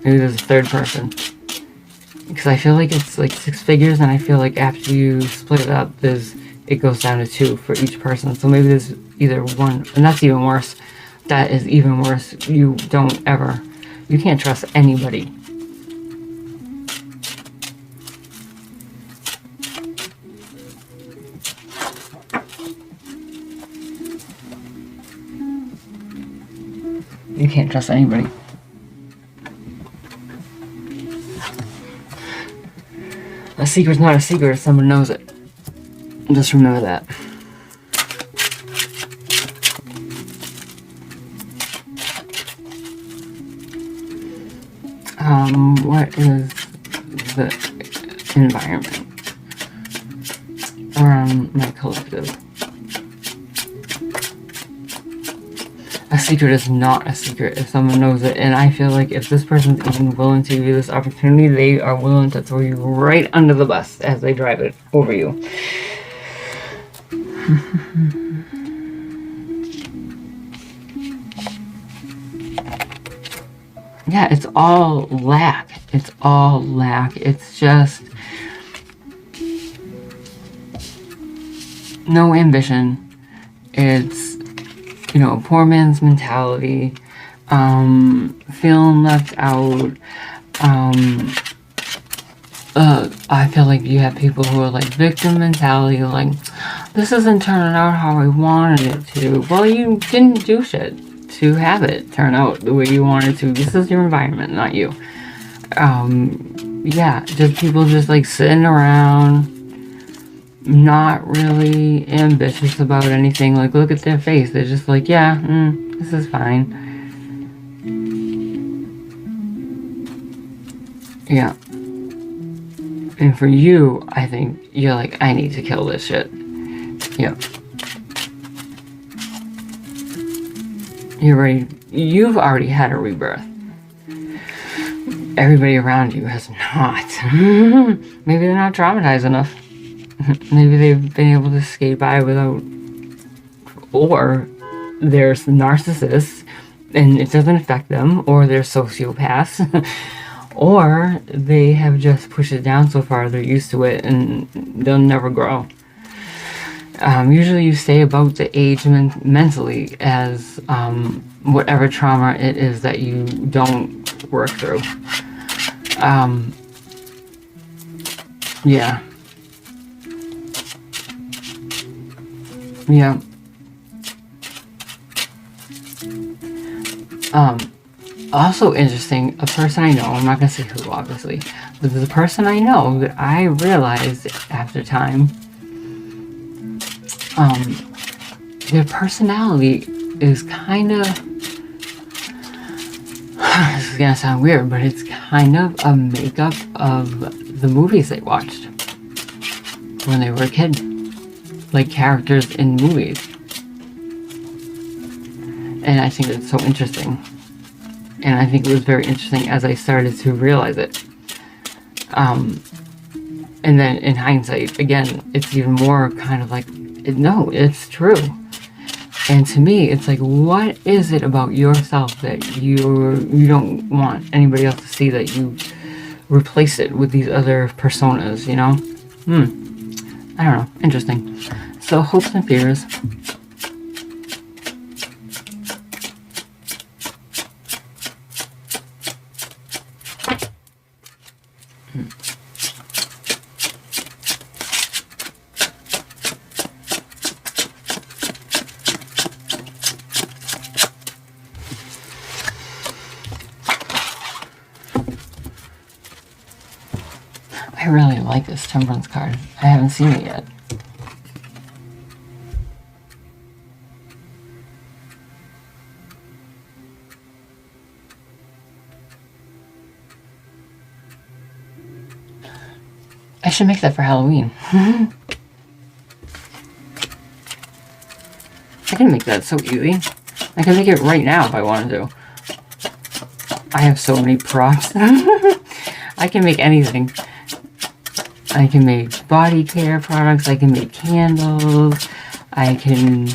Maybe there's a third person. Because I feel like it's like 6 figures, and I feel like after you split it up, it goes down to 2 for each person. So maybe there's either one, and that's even worse. That is even worse. You can't trust anybody. You can't trust anybody. A secret's not a secret if someone knows it. Just remember that. What is the environment around my collective? A secret is not a secret if someone knows it, and I feel like if this person's even willing to give you this opportunity, they are willing to throw you right under the bus as they drive it over you. Yeah, it's all lack. It's all lack. It's just no ambition. It's, a poor man's mentality, feeling left out. I feel like you have people who are like victim mentality, like, this isn't turning out how I wanted it to. Well, you didn't do shit to have it turn out the way you wanted to. This is your environment, not you. yeah, just people just like sitting around, not really ambitious about anything. Like, look at their face. They're just like, yeah, this is fine. Yeah. And for you, I think you're like, I need to kill this shit. Yeah. You're ready. You've already had a rebirth. Everybody around you has not. Maybe they're not traumatized enough. Maybe they've been able to skate by without, or there's narcissists and it doesn't affect them, or they're sociopaths, or they have just pushed it down so far they're used to it and they'll never grow. Usually you stay about the age mentally as whatever trauma it is that you don't work through. Yeah. Yeah. Also interesting, a person I know, I'm not going to say who obviously, but there's a person I know that I realized after time, their personality is kind of, this is going to sound weird, but it's kind of a makeup of the movies they watched when they were a kid. Like characters in movies. And I think it's so interesting. And I think it was very interesting as I started to realize it. And then in hindsight, again, it's even more kind of like, no, it's true. And to me, it's like, what is it about yourself that you don't want anybody else to see, that you replace it with these other personas, you know? I don't know. Interesting. So, hopes and fears. I really like this Temperance card. I haven't seen it yet. I should make that for Halloween. I can make that so easy. I can make it right now if I wanted to. I have so many props. I can make anything. I can make body care products. I can make candles. I can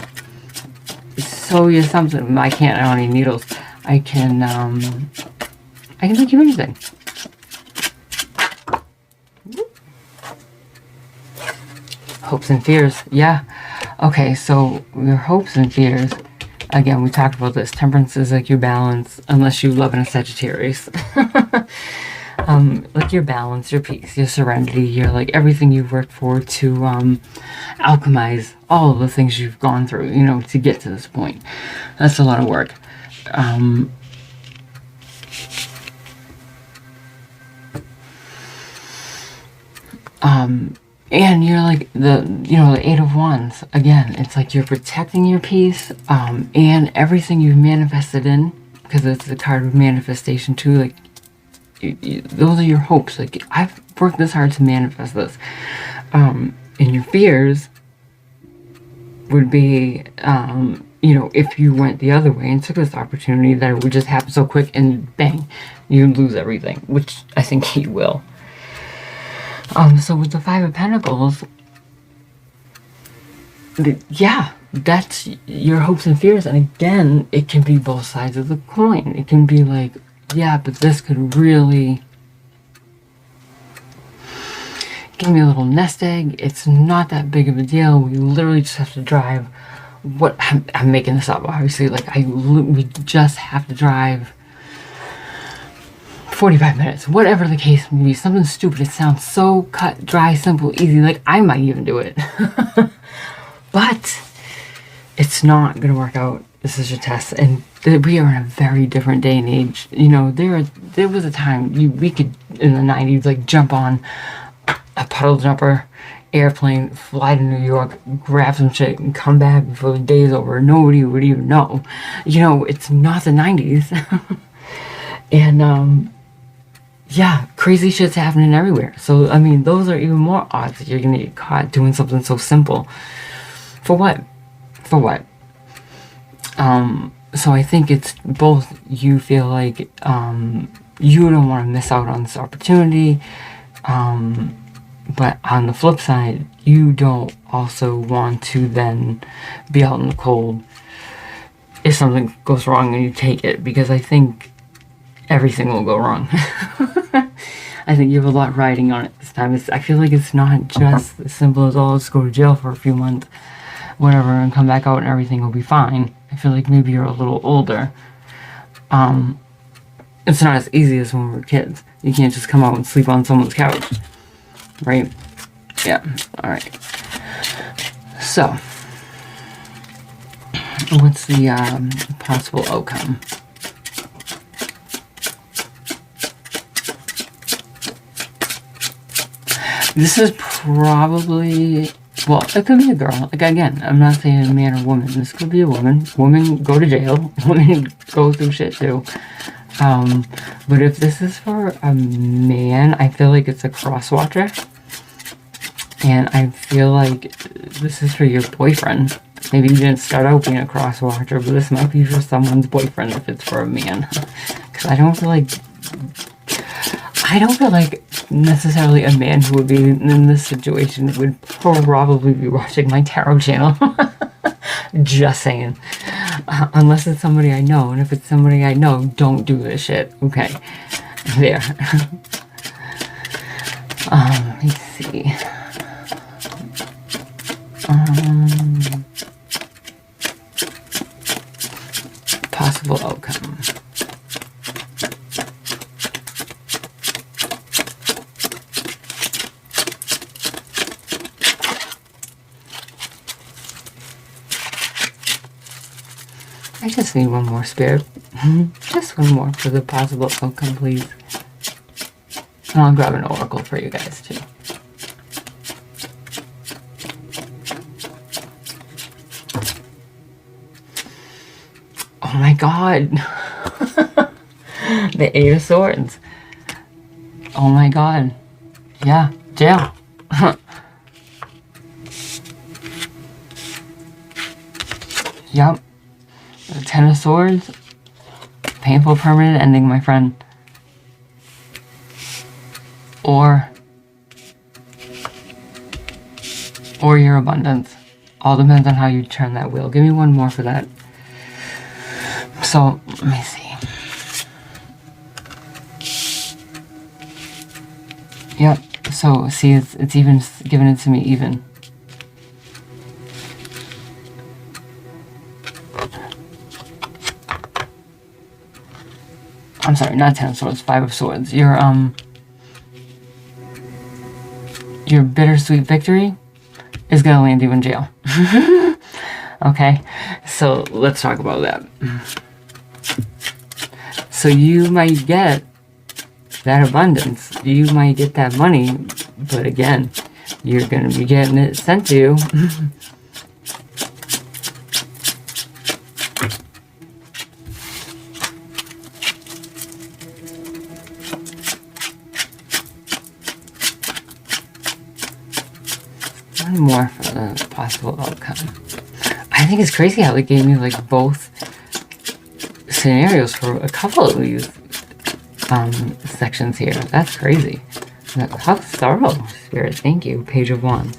sew you something. I can't. I don't need needles. I can make you anything. Hopes and fears. Yeah. Okay, so your hopes and fears. Again, we talked about this. Temperance is like your balance, unless you love in a Sagittarius. Like your balance, your peace, your serenity, your like everything you've worked for to alchemize all of the things you've gone through, you know, to get to this point. That's a lot of work. And you're like the Eight of Wands. Again, it's like you're protecting your peace, and everything you've manifested in, because it's the card of manifestation too. Like, those are your hopes. Like, I've worked this hard to manifest this. And your fears would be, if you went the other way and took this opportunity, that it would just happen so quick and bang, you'd lose everything, which I think you will. So with the Five of Pentacles, yeah, that's your hopes and fears. And again, it can be both sides of the coin. It can be like, yeah, but this could really give me a little nest egg. It's not that big of a deal. We literally just have to drive. I'm making this up, obviously. Like, we just have to drive 45 minutes, whatever the case may be. Something stupid. It sounds so cut, dry, simple, easy. Like, I might even do it. But it's not going to work out. This is your test. And we are in a very different day and age. You know, there was a time we could in the 90s, like jump on a puddle jumper airplane, fly to New York, grab some shit, and come back before the day is over. Nobody would even know. You know, it's not the 90s. And, yeah, crazy shit's happening everywhere. So, I mean, those are even more odds that you're gonna get caught doing something so simple. For what? For what? So I think it's both you feel like, you don't want to miss out on this opportunity, but on the flip side, you don't also want to then be out in the cold if something goes wrong and you take it, because I think everything will go wrong. I think you have a lot riding on it this time. I feel like it's not just as simple as, oh, let's go to jail for a few months, whatever, and come back out and everything will be fine. I feel like maybe you're a little older. It's not as easy as when we were kids. You can't just come out and sleep on someone's couch. Right? Yeah. Alright. So, what's the possible outcome? This is probably, well, it could be a girl. Like, again, I'm not saying a man or woman. This could be a woman. Women go to jail. Women go through shit too. But if this is for a man, I feel like it's a cross-watcher. And I feel like this is for your boyfriend. Maybe you didn't start out being a cross-watcher, but this might be for someone's boyfriend if it's for a man. Because I don't feel like necessarily a man who would be in this situation would probably be watching my tarot channel. Just saying. Unless it's somebody I know, and if it's somebody I know, don't do this shit. Okay. There. Let me see. Possible outcome. I just need one more, Spirit. Just one more for the possible outcome, please. And I'll grab an oracle for you guys, too. Oh my god. The Eight of Swords. Oh my god. Yeah, jail. Yep. The Ten of Swords. Painful permanent ending, my friend. Or your abundance. All depends on how you turn that wheel. Give me one more for that. So, let me see. Yep. So, see, it's even giving it to me even. I'm sorry, not Ten of Swords, Five of Swords. Your bittersweet victory is gonna land you in jail. Okay? So, let's talk about that. So you might get that abundance. You might get that money, but again, you're gonna be getting it sent to you. One more for the possible outcome. I think it's crazy how they gave me like both scenarios for a couple of these sections here. That's crazy. How thorough, Spirit. Thank you. Page of Wands.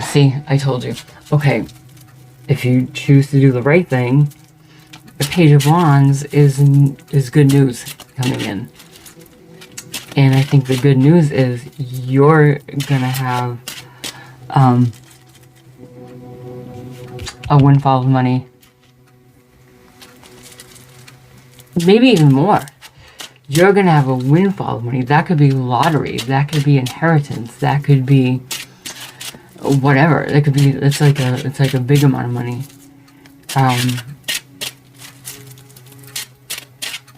See, I told you. Okay, if you choose to do the right thing, the Page of Wands is good news coming in. And I think the good news is you're gonna have a windfall of money. Maybe even more. You're gonna have a windfall of money. That could be lottery. That could be inheritance. That could be whatever. It could be. It's like a big amount of money.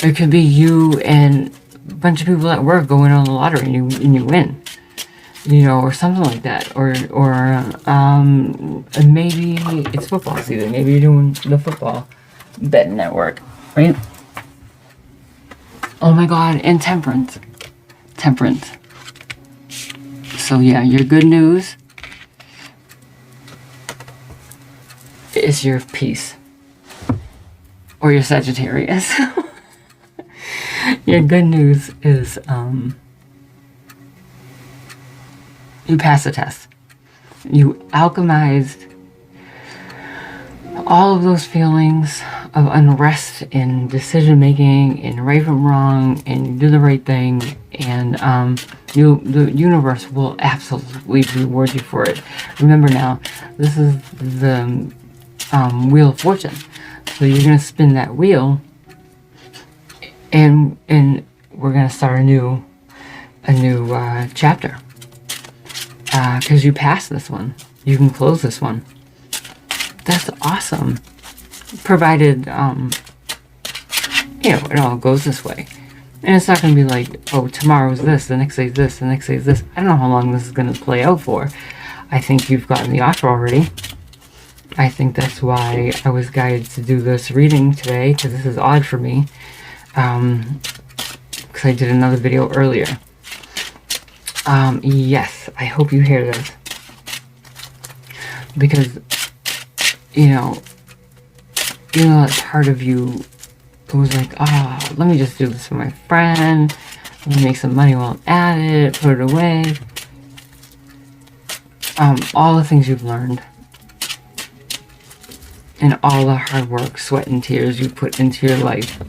It could be you and a bunch of people at work going on the lottery and you win. You know, or something like that. Or maybe it's football season. Maybe you're doing the football betting at work, right? Oh my God, and temperance. Temperance. So yeah, your good news is your peace. Or your Sagittarius. Your good news is you passed the test. You alchemized all of those feelings of unrest and decision making and right from wrong, and you do the right thing, and the universe will absolutely reward you for it. Remember now, this is the Wheel of Fortune. So you're gonna spin that wheel, and we're gonna start a new chapter. Because you passed this one, you can close this one. That's awesome. Provided you know, it all goes this way, and it's not gonna be like, oh, tomorrow's this, the next day's this, the next day's this. I don't know how long this is gonna play out for. I think you've gotten the offer already. I think that's why I was guided to do this reading today, because this is odd for me. Because I did another video earlier. Yes, I hope you hear this. Because, you know that part of you was like, oh, let me just do this for my friend. Let me make some money while I'm at it, put it away. All the things you've learned. And all the hard work, sweat, and tears you put into your life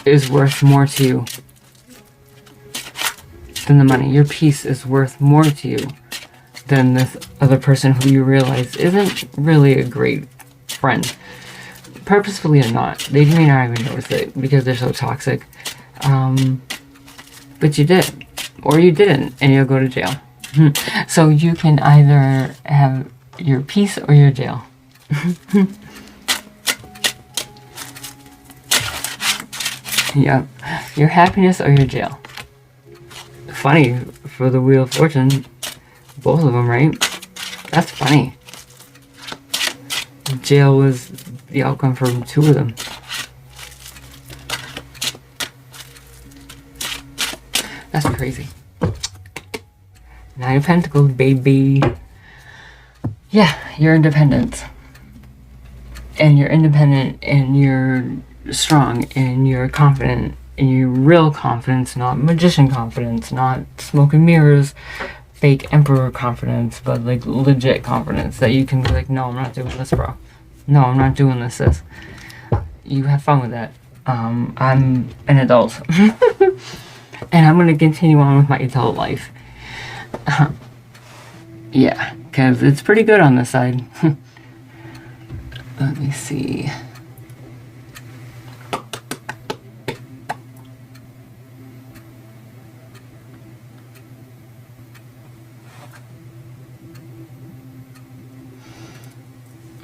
is worth more to you than the money. Your peace is worth more to you than this other person who you realize isn't really a great friend. Purposefully or not. They may not even notice it because they're so toxic. But you did. Or you didn't, and you'll go to jail. So you can either have your peace or your jail. Yeah, your happiness or your jail. Funny for the Wheel of Fortune, both of them, right? That's funny. Jail was the outcome for two of them. That's crazy. Nine of Pentacles, baby. Yeah, you're independent. And you're independent, and you're strong, and you're confident, and you're real confidence, not magician confidence, not smoke and mirrors, fake emperor confidence, but like legit confidence that you can be like, no, I'm not doing this, bro. No, I'm not doing this, sis. You have fun with that. I'm an adult. And I'm going to continue on with my adult life. Yeah, because it's pretty good on this side. Let me see.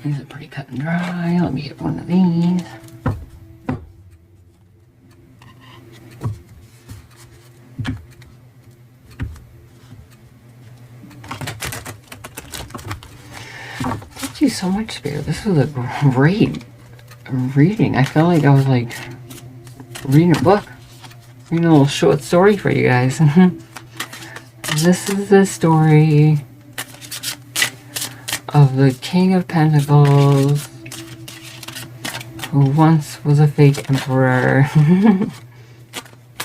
These are pretty cut and dry. Let me get one of these. Thank you so much, Spirit. This was a great reading. I felt like I was like reading a book. Reading a little short story for you guys. This is the story of the King of Pentacles, who once was a fake emperor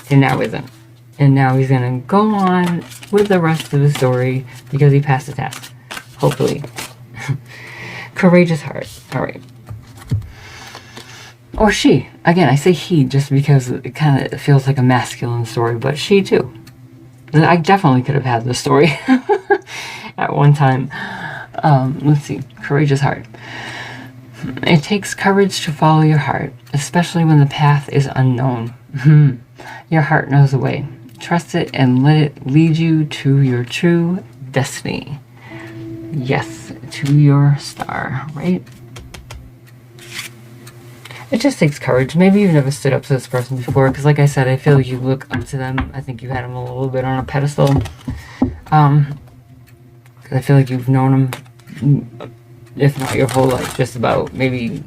and now isn't. And now he's gonna go on with the rest of the story because he passed the test. Hopefully. Courageous heart. Alright. Or she. Again, I say he just because it kind of feels like a masculine story, but she too. I definitely could have had this story at one time. Let's see. Courageous heart. It takes courage to follow your heart, especially when the path is unknown. Your heart knows the way. Trust it and let it lead you to your true destiny. Yes, to your star, right? It just takes courage. Maybe you've never stood up to this person before, because like I said, I feel like you look up to them. I think you had them a little bit on a pedestal. 'Cause I feel like you've known them, if not your whole life, just about, maybe,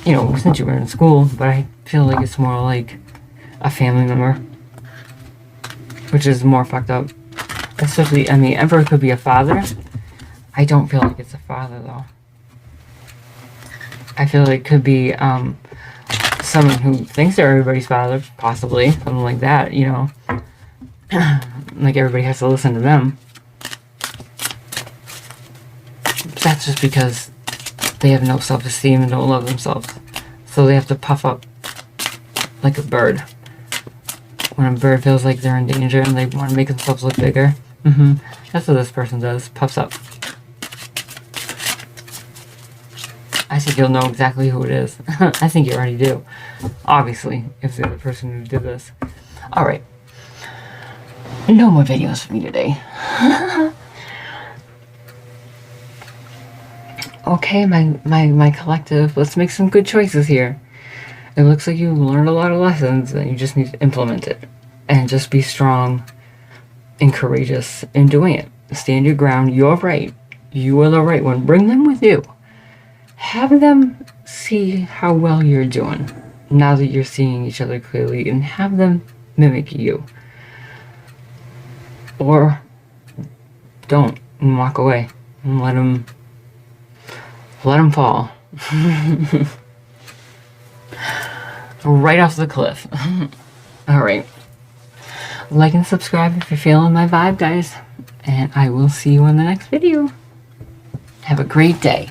you know, since you were in school. But I feel like it's more like a family member, which is more fucked up. Especially, I mean, Emperor could be a father. I don't feel like it's a father, though. I feel like it could be someone who thinks they're everybody's father, possibly, something like that, you know. Like everybody has to listen to them. That's just because they have no self-esteem and don't love themselves. So they have to puff up like a bird. When a bird feels like they're in danger and they want to make themselves look bigger. That's what this person does, puffs up. I think you'll know exactly who it is. I think you already do. Obviously, if they're the person who did this. Alright. No more videos for me today. Okay, my collective. Let's make some good choices here. It looks like you learned a lot of lessons and you just need to implement it. And just be strong and courageous in doing it. Stand your ground. You're right. You are the right one. Bring them with you. Have them see how well you're doing now that you're seeing each other clearly, and have them mimic you. Or don't, and walk away and let them fall. Right off the cliff. Alright. Like and subscribe if you're feeling my vibe, guys. And I will see you in the next video. Have a great day.